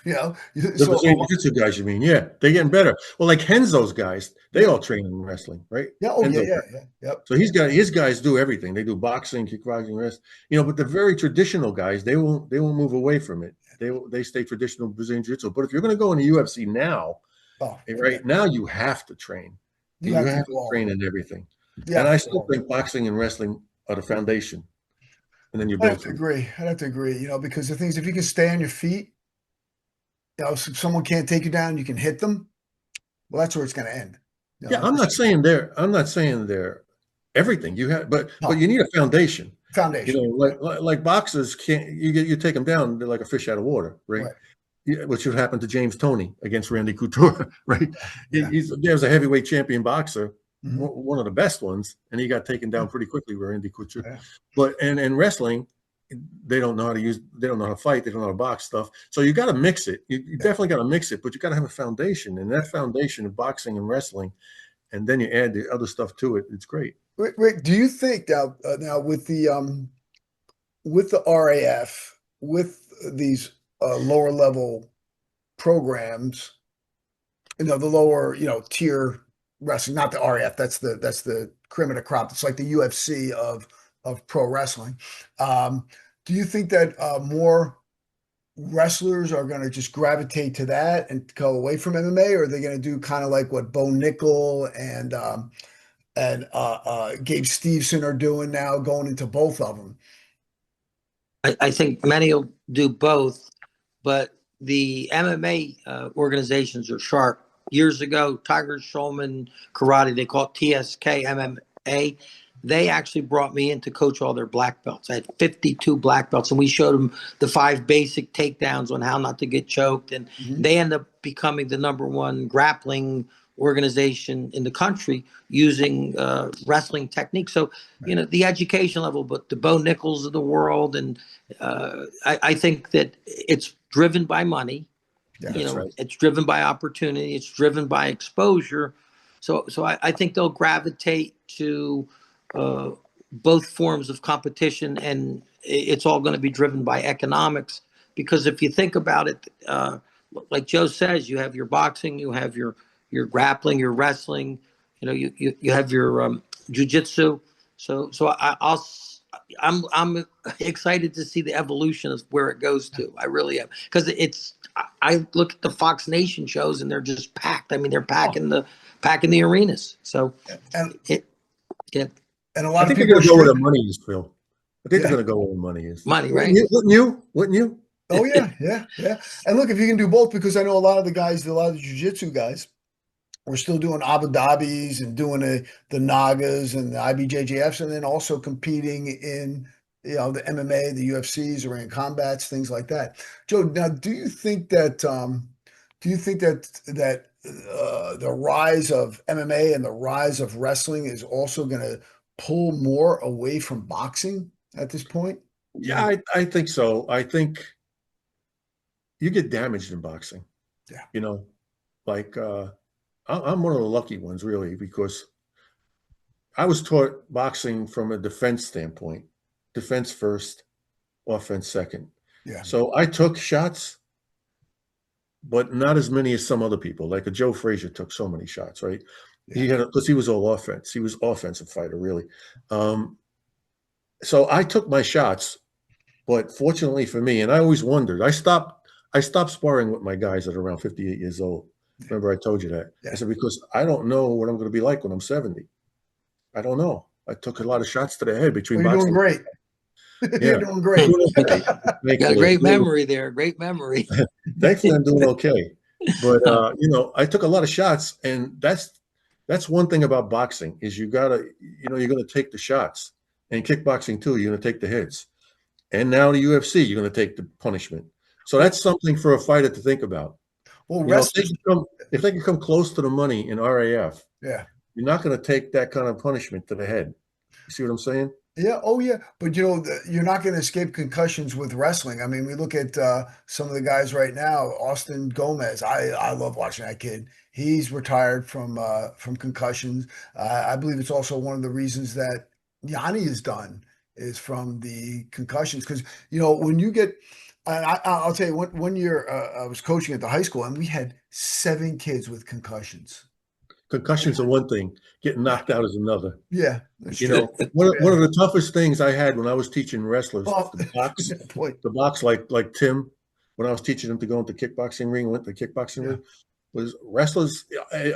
You know, The so Brazilian Jiu-Jitsu guys, you mean? Yeah, they're getting better. Well, like Henzo's guys, they all train in wrestling, right? yeah, oh yeah, Henzo. yeah, yeah, yep. So he's got his guys do everything. They do boxing, kickboxing, rest. But the very traditional guys, they won't move away from it. They stay traditional Brazilian Jiu-Jitsu. But if you're going to go in the UFC now, Oh, yeah. right now you have to train. You You have to have do to all of train it. in everything. You And have I to do still all of think boxing and wrestling are the foundation, and then you it. I build have to from it. agree. I'd have to agree, because the thing is, if you can stay on your feet, if someone can't take you down, you can hit them. Well, that's where it's going to end. Yeah, I'm not saying they're everything you have, but No, you need a foundation. foundation. Like boxers can't you take them down, they're like a fish out of water, right? Right. Yeah, which would happen to James Toney against Randy Couture, right? Yeah. There's a heavyweight champion boxer, Mhm. one of the best ones, and he got taken down pretty quickly with Randy Couture. Yeah. But and wrestling, they don't know how to fight, they don't know how to box stuff. So you got to mix it. You definitely got to mix it, but you got to have a foundation, and that foundation of boxing and wrestling, and then you add the other stuff to it. It's great. Rick, do you think now with the RAF, with these lower level programs, the lower tier wrestling, not the RAF, that's the cream of the crop. It's like the UFC of pro wrestling. Do you think that more wrestlers are going to just gravitate to that and go away from MMA, or are they going to do kind of like what Bo Nickel and Gabe Stevenson are doing now, going into both of them? I think many will do both, but the MMA organizations are sharp. Years ago, Tiger Schulman Karate, they call it TSK MMA. They actually brought me in to coach all their black belts. I had 52 black belts, and we showed them the 5 basic takedowns on how not to get choked. And Mhm. they end up becoming the #1 grappling organization in the country using wrestling techniques. So, the education level, but the Bo Nichols of the world, and I think that it's driven by money. Yeah, that's right. It's driven by opportunity. It's driven by exposure. So I think they'll gravitate to both forms of competition, and it's all going to be driven by economics. Because if you think about it, like Joe says, you have your boxing, you have your grappling, your wrestling, you have your jujitsu. I'm excited to see the evolution of where it goes to. I really am, because I look at the Fox Nation shows and they're just packed. I mean, they're packing the arenas. So And it yeah, and a I lot of think they're people going are to go where the streaming. money is, Phil. I think they're Yeah. going to go where the money is. money, Wouldn't right? you? Wouldn't you? Wouldn't you? Oh yeah, yeah, yeah. And look, if you can do both, because I know a lot of the guys, a lot of the jiu-jitsu guys, we're still doing Abu Dhabis and doing the Nagas and the IBJJFs, and then also competing in the MMA, the UFCs, or in combats, things like that. Joe, now do you think that the rise of MMA and the rise of wrestling is also going to pull more away from boxing at this point? Yeah, I think so. I think you get damaged in boxing. Yeah. Like I'm one of the lucky ones, really, because I was taught boxing from a defense standpoint, defense first, offense second. Yeah. So I took shots, but not as many as some other people. Like a Joe Frazier took so many shots, right? Yeah. Because he was all offense. He was offensive fighter, really. So I took my shots, but fortunately for me, and I always wondered, I stopped sparring with my guys at around 58 years old. Remember I told you that? Yeah. I said, because I don't know what I'm going to be like when I'm 70. I don't know. I took a lot of shots to the head between Well, you're doing boxing. great. Yeah. You're doing great. Doing okay. Got a Thankfully. great memory there. Great memory. Thankfully, I'm doing okay. But I took a lot of shots, and that's one thing about boxing is you're gonna take the shots, and kickboxing too. You're gonna take the hits, and now the UFC, you're gonna take the punishment. So that's something for a fighter to think about. Well, If wrestlers, if they can come close to the money in RAF, yeah. you're not going to take that kind of punishment to the head. You see what I'm saying? Yeah, oh yeah, but you're not going to escape concussions with wrestling. I mean, we look at some of the guys right now. Austin Gomez, I love watching that kid. He's retired from concussions. I believe it's also one of the reasons that Yanni is done is from the concussions, because when you get And I'll tell you, one year I was coaching at the high school, and we had 7 kids with concussions. Concussions are one thing, getting knocked out is another. Yeah, that's You true. know, one of the toughest things I had when I was teaching wrestlers, Well, boy, the box like Tim, when I was teaching them to go into kickboxing ring, went to kickboxing Yeah. ring, was wrestlers.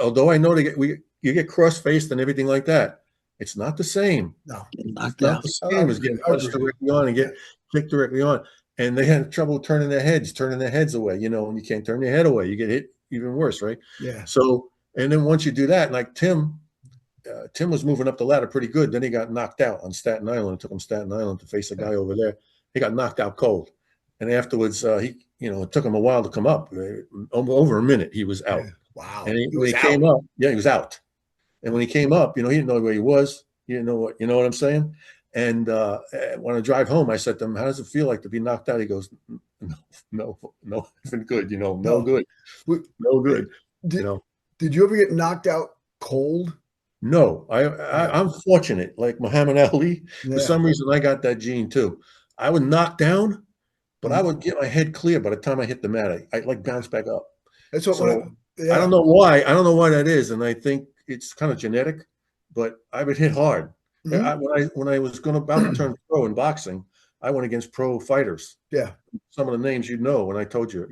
Although I know you get cross faced and everything like that, it's not the same. no. Getting It's knocked not out. the same as getting punched directly on and get kicked directly on. And they had trouble turning their heads away. You know, and you can't turn your head away, you get hit even worse, right? Yeah. So, and then once you do that, like Tim was moving up the ladder pretty good. Then he got knocked out on Staten Island. It took him Staten Island to face a guy over there. He got knocked out cold. And afterwards, it took him a while to come up. Over a minute, he was out. Yeah. Wow. And He when was he came out. up, he was out. And when he came up, he didn't know where he was. He didn't know what I'm saying? And when I drive home, I said to him, "How does it feel like to be knocked out?" He goes, "No, even good. No good, no good." Did you ever get knocked out cold? No, I'm fortunate. Like Muhammad Ali, for some reason, I got that gene too. I would knock down, but I would get my head clear by the time I hit the mat. I like bounce back up. That's what. So I don't know why. I don't know why that is, and I think it's kind of genetic. But I would hit hard. When I was about to turn pro in boxing, I went against pro fighters. Yeah. Some of the names when I told you,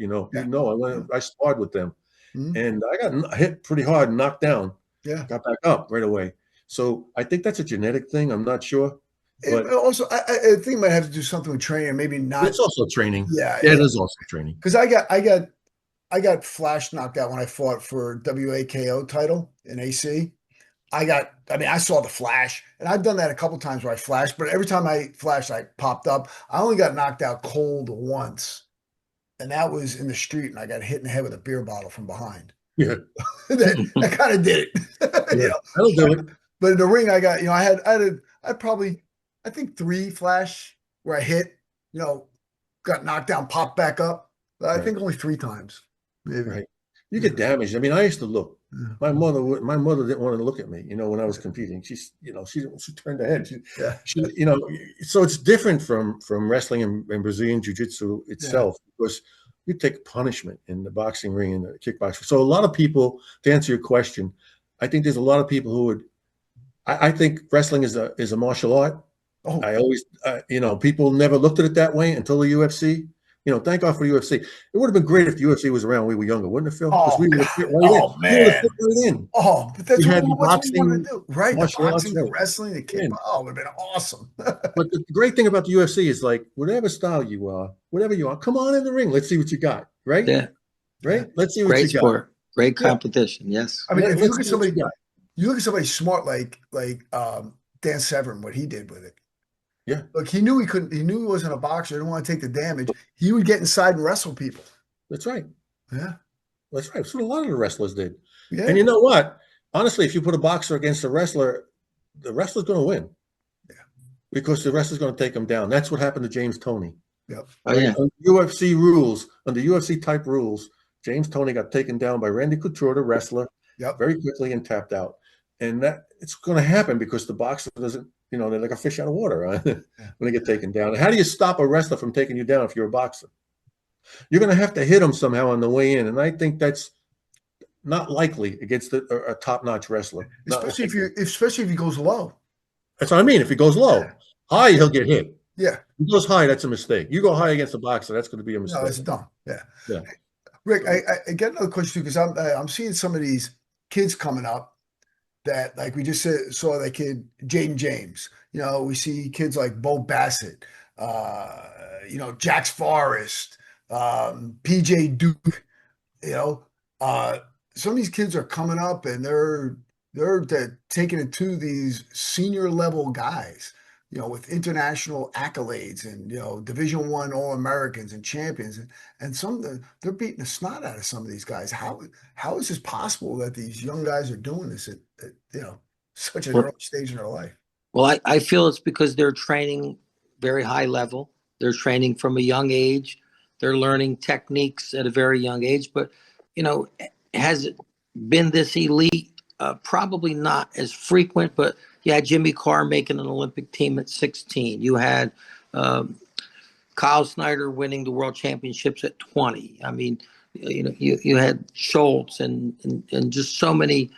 I sparred with them, and I got hit pretty hard and knocked down. Yeah. Got back up right away. So I think that's a genetic thing. I'm not sure. But also, I think it might have to do something with training. Maybe not. It's also training. Yeah. It is also training. Because I got flash knocked out when I fought for WAKO title in AC. I saw the flash, and I've done that a couple times where I flashed, but every time I flashed, I popped up. I only got knocked out cold once, and that was in the street, and I got hit in the head with a beer bottle from behind. Yeah. that kind of did it. Yeah, that'll do it. But in the ring, I got, I had probably, I think 3 flash where I hit, got knocked down, popped back up. I think only 3 times. Maybe. Right. You get damaged. I mean, I used to look. My mother didn't want to look at me, when I was competing. She turned her head. So it's different from wrestling and Brazilian jiu-jitsu itself, because you take punishment in the boxing ring and the kickboxing. So a lot of people, to answer your question, I think there's a lot of people who would. I think wrestling is a martial art. Oh. I always, people never looked at it that way until the UFC. Thank God for the UFC. It would have been great if the UFC was around when we were younger, wouldn't it, Phil? Oh, we would have fit right in. Man. We would have fit right in. Oh, but that's what we want to do, right? The boxing, the wrestling, the kickboxing. Oh, it would have been awesome. But the great thing about the UFC is, like, whatever style you are, whatever you are, come on in the ring. Let's see what you got, right? Yeah. Right? Let's see what Great you sport. got. Great competition, yes. I mean, if you look at somebody, smart like Dan Severn, what he did with it. Yeah. Look, he knew he wasn't a boxer. He didn't want to take the damage. He would get inside and wrestle people. That's right. Yeah. That's right. That's what a lot of the wrestlers did. Yeah. And you know what? Honestly, if you put a boxer against a wrestler, the wrestler's going to win. Yeah. Because the wrestler's going to take him down. That's what happened to James Toney. Yep. Oh, yeah. Under UFC type rules, James Toney got taken down by Randy Couture, the wrestler, very quickly, and tapped out. And that it's going to happen because the boxer doesn't, they're like a fish out of water when they get taken down. And how do you stop a wrestler from taking you down if you're a boxer? You're going to have to hit him somehow on the way in. And I think that's not likely against a top-notch wrestler. Especially if he goes low. That's what I mean. If he goes low, high, he'll get hit. Yeah. If he goes high, that's a mistake. You go high against a boxer, that's going to be a mistake. No, it's dumb. Yeah. Yeah. Rick, I get another question too, because I'm seeing some of these kids coming up that, like, we just saw that kid Jaden James. We see kids like Bo Bassett, Jax Forrest, PJ Duke. Some of these kids are coming up and they're taking it to these senior level guys, with international accolades and Division I All-Americans and champions, and some of them, they're beating the snot out of some of these guys. How is this possible that these young guys are doing this at such an early stage in their life? Well, I feel it's because they're training very high level. They're training from a young age. They're learning techniques at a very young age. But has it been this elite? Probably not as frequent, but you had Jimmy Carr making an Olympic team at 16. You had Kyle Snyder winning the world championships at 20. I mean, you had Schultz and just so many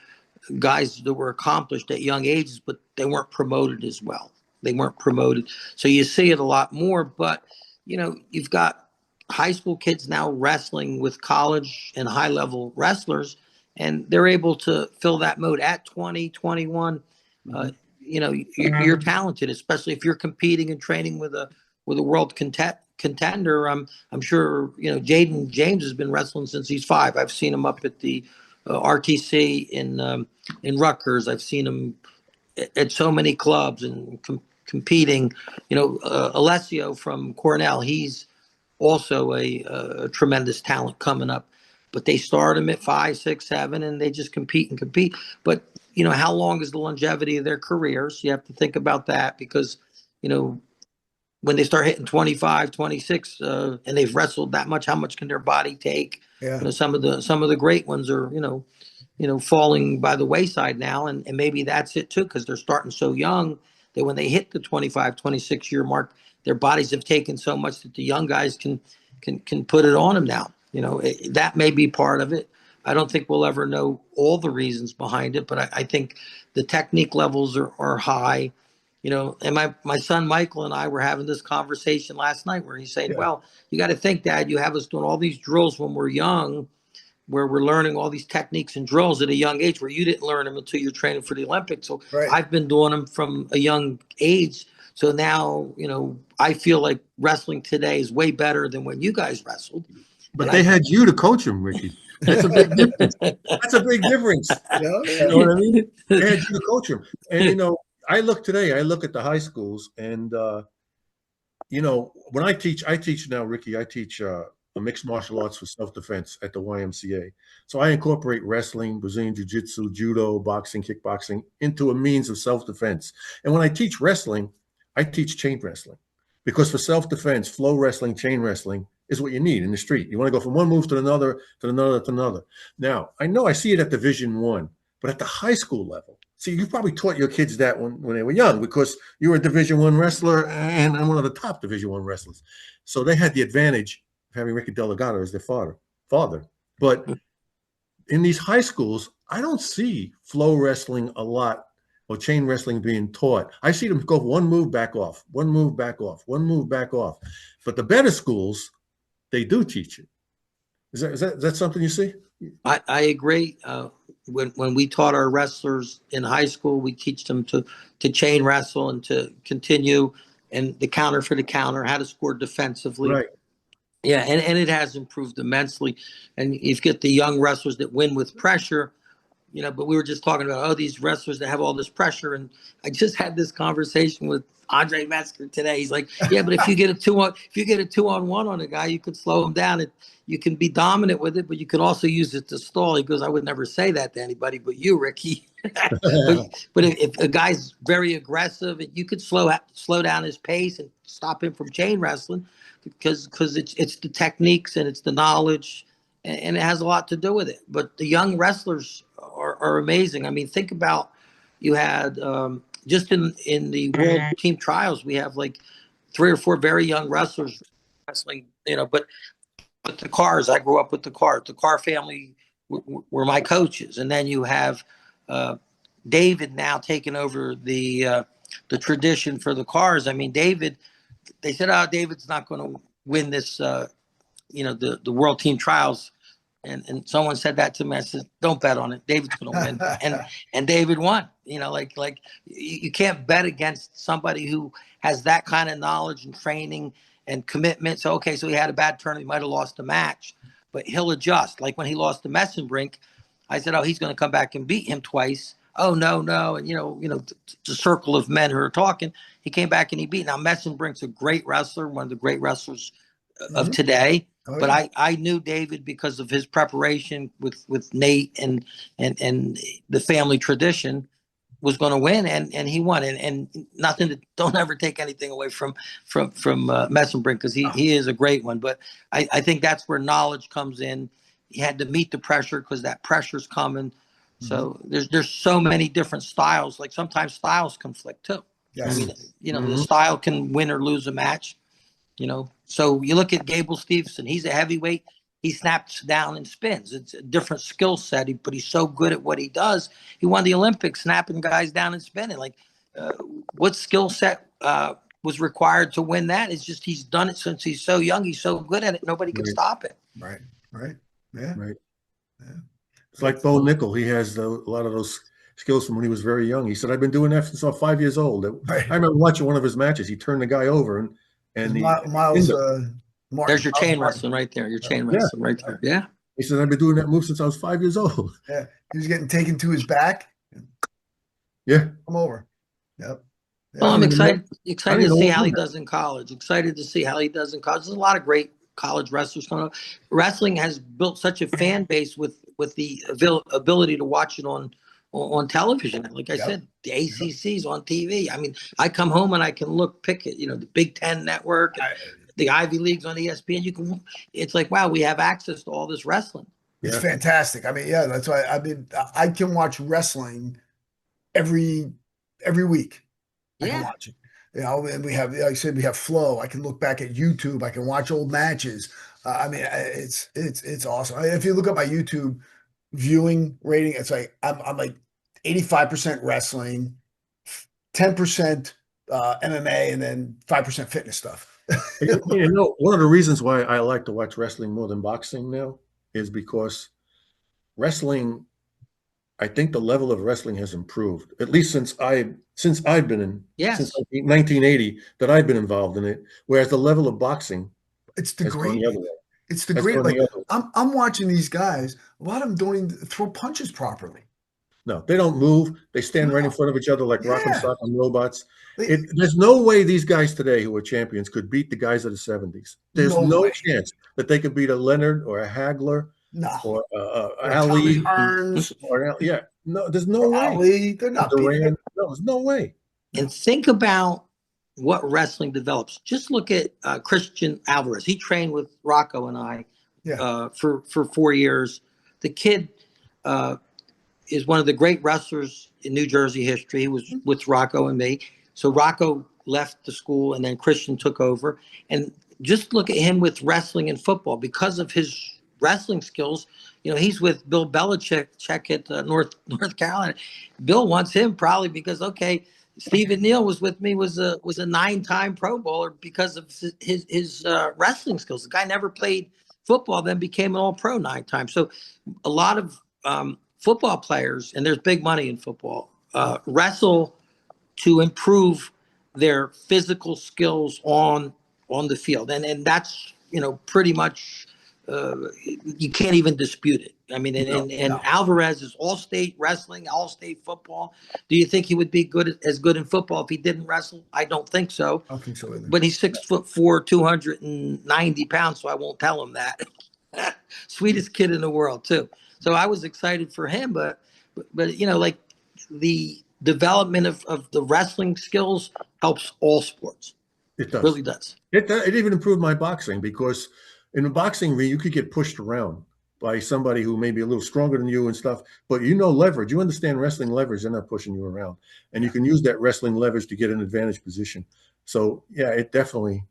guys that were accomplished at young ages, but they weren't promoted as well. They weren't promoted. So you see it a lot more, but you've got high school kids now wrestling with college and high level wrestlers, and they're able to fill that mode at 20, 21. You're talented, especially if you're competing and training with a world contender. I'm sure Jaden James has been wrestling since he's 5. I've seen him up at the RTC in Rutgers. I've seen him at so many clubs and competing. Alessio from Cornell, he's also a tremendous talent coming up. But they start them at 5, 6, 7, and they just compete and compete. But how long is the longevity of their careers? You have to think about that, because when they start hitting 25, 26, and they've wrestled that much, how much can their body take? Yeah. Some of the great ones are falling by the wayside now, and maybe that's it too, because they're starting so young that when they hit the 25, 26 year mark, their bodies have taken so much that the young guys can put it on them now. That may be part of it. I don't think we'll ever know all the reasons behind it, but I think the technique levels are high. And my son Michael and I were having this conversation last night where he's saying, Yeah. well, you got to think, Dad, you have us doing all these drills when we're young, where we're learning all these techniques and drills at a young age, where you didn't learn them until you're training for the Olympics. So Right. I've been doing them from a young age. So now, I feel like wrestling today is way better than when you guys wrestled. But they had you to coach him, Ricky. That's a big difference. That's a big difference. Yeah. You know what I mean? They had you to coach him. And, I look at the high schools, and, when I teach now, Ricky, I teach mixed martial arts for self-defense at the YMCA. So I incorporate wrestling, Brazilian jiu-jitsu, judo, boxing, kickboxing into a means of self-defense. And when I teach wrestling, I teach chain wrestling, because for self-defense, flow wrestling, chain wrestling is what you need in the street. You want to go from one move to another, to another, to another. Now, I know I see it at Division I, but at the high school level, see, you probably taught your kids that when they were young, because you were a Division I wrestler and one of the top Division I wrestlers. So they had the advantage of having Ricky Delagatta as their father. But in these high schools, I don't see flow wrestling a lot, or chain wrestling being taught. I see them go one move, back off, one move, back off, one move, back off. But the better schools, they do teach it. Is that something you see? I agree. When we taught our wrestlers in high school, we teach them to chain wrestle and to continue, and the counter for the counter, how to score defensively. Right. Yeah, and it has improved immensely. And you get the young wrestlers that win with pressure, but we were just talking about, these wrestlers that have all this pressure. And I just had this conversation with Andre Metzger today. He's like, yeah, but if you get a 2-on-1 on a guy, you can slow him down. You can be dominant with it, but you can also use it to stall. He goes, I would never say that to anybody but you, Ricky. but if a guy's very aggressive, you could slow down his pace and stop him from chain wrestling, because it's the techniques and it's the knowledge, and it has a lot to do with it. But the young wrestlers are amazing. I mean, think about, you had just in the world team trials, we have like 3 or 4 very young wrestlers wrestling, but the Cars, I grew up with the Cars. The Carr family were my coaches. And then you have David now taking over the tradition for the Cars. I mean, David, they said, David's not going to win this, the world team trials. And someone said that to me. I said, don't bet on it. David's going to win. And David won. Like you can't bet against somebody who has that kind of knowledge and training and commitment. So he had a bad turn. He might have lost the match, but he'll adjust. Like when he lost to Messenbrink, I said, he's going to come back and beat him twice. Oh, no. And, the circle of men who are talking, he came back and he beat. Now, Messenbrink's a great wrestler, one of the great wrestlers of today. Oh, but yeah. I knew David because of his preparation with Nate and the family tradition was going to win, and he won. And don't ever take anything away from Messenbrink, because he is a great one. But I think that's where knowledge comes in. He had to meet the pressure, because that pressure's coming. Mm-hmm. So there's so many different styles. Like sometimes styles conflict too. Yes. I mean, the style can win or lose a match. You know, so you look at Gable Stevenson, he's a heavyweight. He snaps down and spins. It's a different skill set, but he's so good at what he does. He won the Olympics snapping guys down and spinning. Like, uh, what skill set was required to win that? It's just he's done it since he's so young. He's so good at it. Nobody can stop it. Right. Yeah. Right. Yeah. It's like Bo Nickel. He has a lot of those skills from when he was very young. He said, "I've been doing that since I was 5 years old." Right. I remember watching one of his matches. He turned the guy over and Miles Martin. There's your chain wrestling right there. Your chain wrestling right there. Yeah. He said, "I've been doing that move since I was 5 years old." Yeah. He was getting taken to his back. Yeah. Come over. Yep. Well, I'm excited to see how he that. does in college. Excited to see how he does in college. There's a lot of great college wrestlers coming up. Wrestling has built such a fan base with the ability to watch it on television. Like I said, the ACC's on TV. I mean, I come home and I can pick it. You know, the Big Ten Network, the Ivy Leagues on ESPN. It's like, wow, we have access to all this wrestling. It's fantastic. I mean, yeah, that's why I can watch wrestling every week. I can watch it. You know, and we have, like I said, we have Flow. I can look back at YouTube. I can watch old matches. I mean, it's awesome. I mean, if you look at my YouTube viewing rating, it's like I'm like 85% wrestling, 10% MMA, and then 5% fitness stuff. You know, one of the reasons why I like to watch wrestling more than boxing now is because wrestling, I think the level of wrestling has improved, at least since I've been in, since 1980 that I've been involved in it. Whereas the level of boxing, it's the great. It's the great. Like I'm watching these guys. A lot of them don't even throw punches properly. No, they don't move. They stand right in front of each other like rock and sock and robots. There's no way these guys today who are champions could beat the guys of the 70s. There's no chance that they could beat a Leonard or a Hagler. No. Or Ali. No, there's no way. Ali, they're not Duran. No, there's no way. And think about what wrestling develops. Just look at Christian Alvarez. He trained with Rocco and I for 4 years. The kid is one of the great wrestlers in New Jersey history. He was with Rocco and me. So Rocco left the school and then Christian took over. And just look at him with wrestling and football because of his wrestling skills. You know, he's with Bill Belichick at North Carolina. Bill wants him probably because Stephen Neal was with me, was a 9-time Pro Bowler because of his wrestling skills. The guy never played football, then became an All-Pro 9 times. So a lot of football players, and there's big money in football, wrestle to improve their physical skills on the field, and that's pretty much. You can't even dispute it. I mean, and Alvarez is all-state wrestling, all-state football. Do you think he would be as good in football if he didn't wrestle? I don't think so. I don't think so either. But he's 6'4", 290 pounds, so I won't tell him that. Sweetest kid in the world too. So I was excited for him, but like the development of the wrestling skills helps all sports. It does. It really does. It even improved my boxing because in a boxing ring, you could get pushed around by somebody who may be a little stronger than you and stuff, but leverage. You understand wrestling leverage. They're not pushing you around. And you can use that wrestling leverage to get an advantage position. So, yeah, it definitely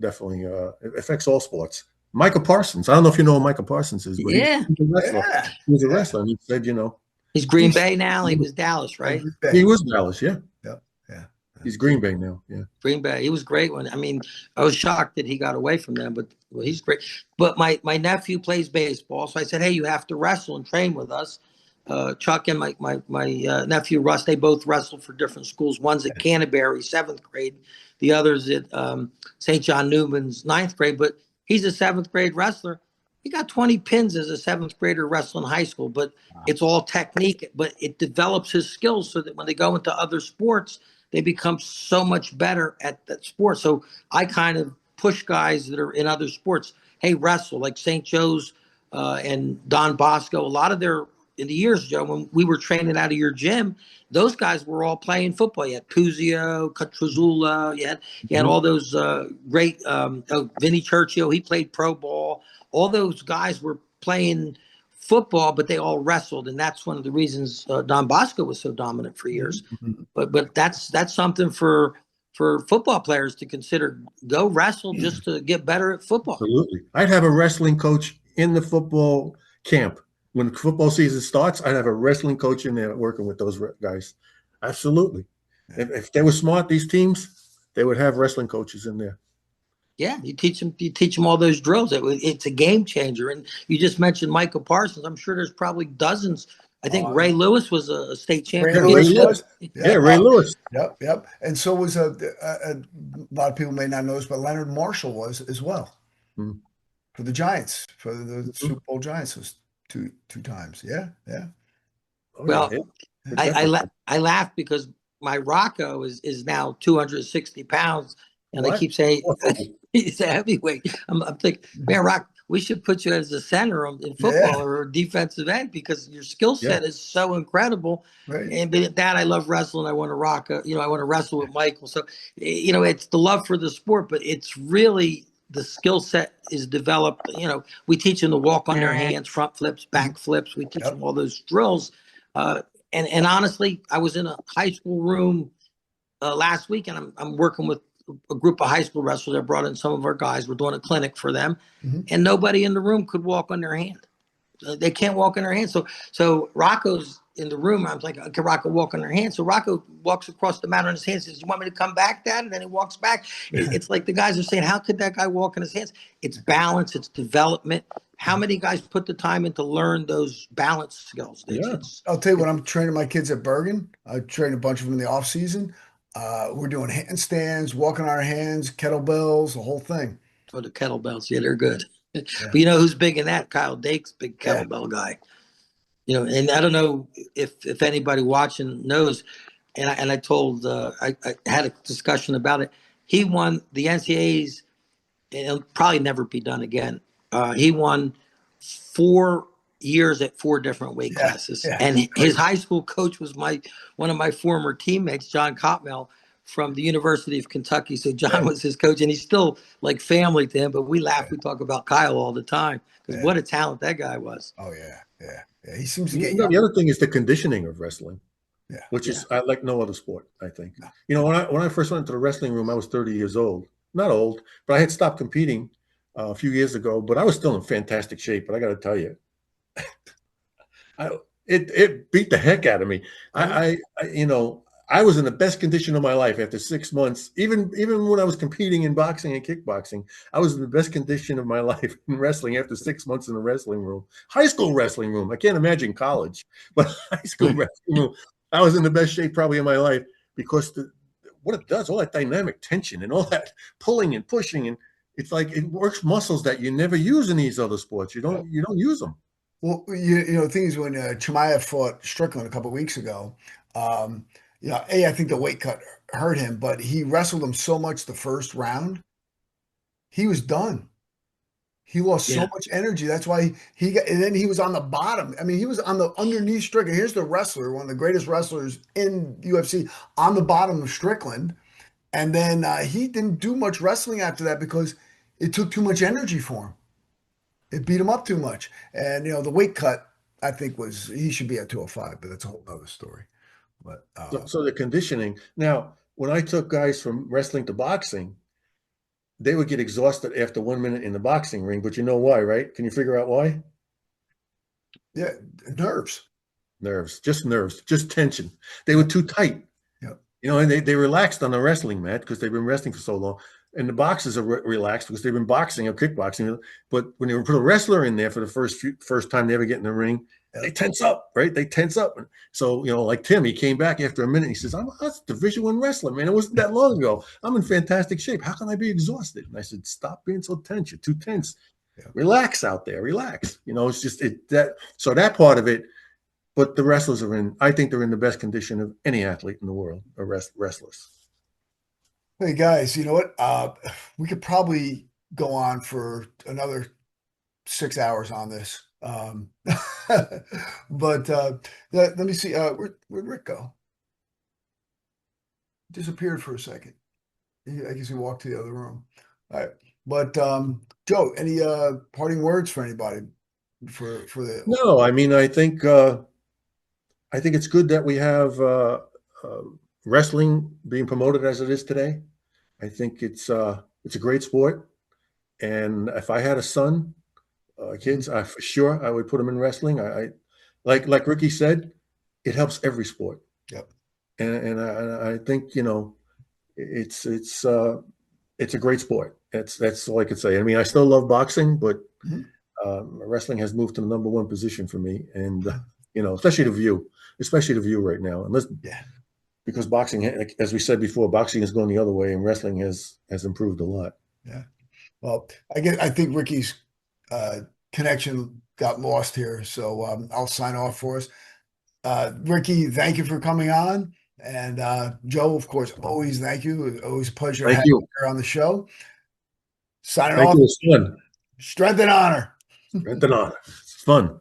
affects all sports. Micah Parsons. I don't know if you know who Micah Parsons is, but he's a wrestler. Yeah. He was a wrestler. And he said, He's Green Bay now. He was Dallas, right? He was Dallas, yeah. Yeah. He's Green Bay now, yeah. Green Bay. He was great I was shocked that he got away from them, but he's great. But my nephew plays baseball, so I said, hey, you have to wrestle and train with us. Chuck and my nephew Russ, they both wrestle for different schools. One's at Canterbury, 7th grade. The other's at St. John Newman's 9th grade, but he's a 7th grade wrestler. He got 20 pins as a 7th grader wrestling high school, but it's all technique, but it develops his skills so that when they go into other sports, they become so much better at that sport. So I kind of push guys that are in other sports. Hey, wrestle, like St. Joe's and Don Bosco. A lot of in the years, Joe, when we were training out of your gym, those guys were all playing football. You had Puzio, Catruzula, you had all those great, Vinny Churchill, he played pro ball. All those guys were playing football, but they all wrestled, and that's one of the reasons Don Bosco was so dominant for years. But that's something for for football players to consider. Go wrestle just to get better at football. Absolutely. I'd have a wrestling coach in the football camp. When football season starts, I'd have a wrestling coach in there working with those guys. Absolutely. If they were smart, these teams, they would have wrestling coaches in there. Yeah, you teach them all those drills. It's a game changer. And you just mentioned Michael Parsons. I'm sure there's probably dozens. I think Ray Lewis was a state champion. Ray Lewis was. Yeah, Ray Lewis. Yep. And so was a lot of people may not know this, but Leonard Marshall was as well for the Giants, for the Super Bowl Giants. Was two times. Yeah. Oh, well, yeah. I laugh because my Rocco is now 260 pounds, and I keep saying he's a heavyweight. I'm thinking, man, Rock, we should put you as a center in football or a defensive end because your skill set is so incredible. Right. And that I love wrestling. I want to rock. I want to wrestle with Michael. So, it's the love for the sport, but it's really the skill set is developed. We teach them to walk on their hands, front flips, back flips. We teach them all those drills. And honestly, I was in a high school room last week, and I'm working with a group of high school wrestlers. I brought in some of our guys. We're doing a clinic for them, and nobody in the room could walk on their hand. They can't walk on their hand. So Rocco's in the room. I was like, can Rocco walk on their hand? So Rocco walks across the mat on his hands. Says, "You want me to come back, Dad?" And then he walks back. It's like the guys are saying, "How could that guy walk on his hands?" It's balance. It's development. How many guys put the time in to learn those balance skills? I'll tell you when I'm training my kids at Bergen, I train a bunch of them in the off season. We're doing handstands, walking on our hands, kettlebells, the whole thing. Oh, the kettlebells. Yeah, they're good. But you know who's big in that? Kyle Dake's big kettlebell guy. And I don't know if anybody watching knows, and I told, I had a discussion about it. He won the NCAAs, and it'll probably never be done again. He won 4 years at 4 different weight classes. And his high school coach was one of my former teammates, John Cotmell, from the University of Kentucky. So John was his coach, and he's still like family to him, but we laugh, we talk about Kyle all the time because what a talent that guy was. Oh yeah. He seems to get the other thing is the conditioning of wrestling. Which is like no other sport, I think. When I first went into the wrestling room, I was 30 years old. Not old, but I had stopped competing a few years ago, but I was still in fantastic shape. But I got to tell you, it beat the heck out of me. I was in the best condition of my life after 6 months. Even when I was competing in boxing and kickboxing, I was in the best condition of my life in wrestling after 6 months in the wrestling room. High school wrestling room. I can't imagine college, but high school wrestling room. I was in the best shape probably in my life because what it does, all that dynamic tension and all that pulling and pushing, and it's like it works muscles that you never use in these other sports. You don't use them. Well, the thing is when Chimaev fought Strickland a couple of weeks ago, I think the weight cut hurt him, but he wrestled him so much the first round, he was done. He lost so much energy. That's why and then he was on the bottom. I mean, he was on the underneath Strickland. Here's the wrestler, one of the greatest wrestlers in UFC, on the bottom of Strickland. And then he didn't do much wrestling after that because it took too much energy for him. It beat him up too much. And, the weight cut, I think, he should be at 205, but that's a whole other story. But so the conditioning. Now, when I took guys from wrestling to boxing, they would get exhausted after 1 minute in the boxing ring, but you know why, right? Can you figure out why? Yeah, nerves, just tension. They were too tight. And they relaxed on the wrestling mat because they've been wrestling for so long. And the boxers are relaxed because they've been boxing or kickboxing. But when they put a wrestler in there for the first time they ever get in the ring, they tense up, right? They tense up. So, like Tim, he came back after a minute. He says, I'm a Division I wrestler, man. It wasn't that long ago. I'm in fantastic shape. How can I be exhausted? And I said, stop being so tense. You're too tense. Relax out there. Relax. It's just so that part of it. But the wrestlers I think they're in the best condition of any athlete in the world, or wrestlers. Hey guys, you know what? We could probably go on for another 6 hours on this. But let me see. Where'd Rick go? Disappeared for a second. I guess he walked to the other room. All right. But Joe, any parting words for anybody for the? No, I mean, I think it's good that we have wrestling being promoted as it is today, I think it's a great sport. And if I had a son, kids, for sure I would put them in wrestling. I like Ricky said, it helps every sport. Yep. And I think, you know, it's a great sport. That's all I could say. I mean, I still love boxing, but wrestling has moved to the number one position for me. And you know, especially the view right now. And listen, Yeah. because boxing, as we said before, boxing has gone the other way, and wrestling has improved a lot. Yeah. Well, I think Ricky's connection got lost here, so I'll sign off for us. Ricky, thank you for coming on, and Joe, of course, always thank you. Always a pleasure Thank having you. you here on the show. Signing Thank off. you. It's fun. Strength and honor. Strength and honor. It's fun.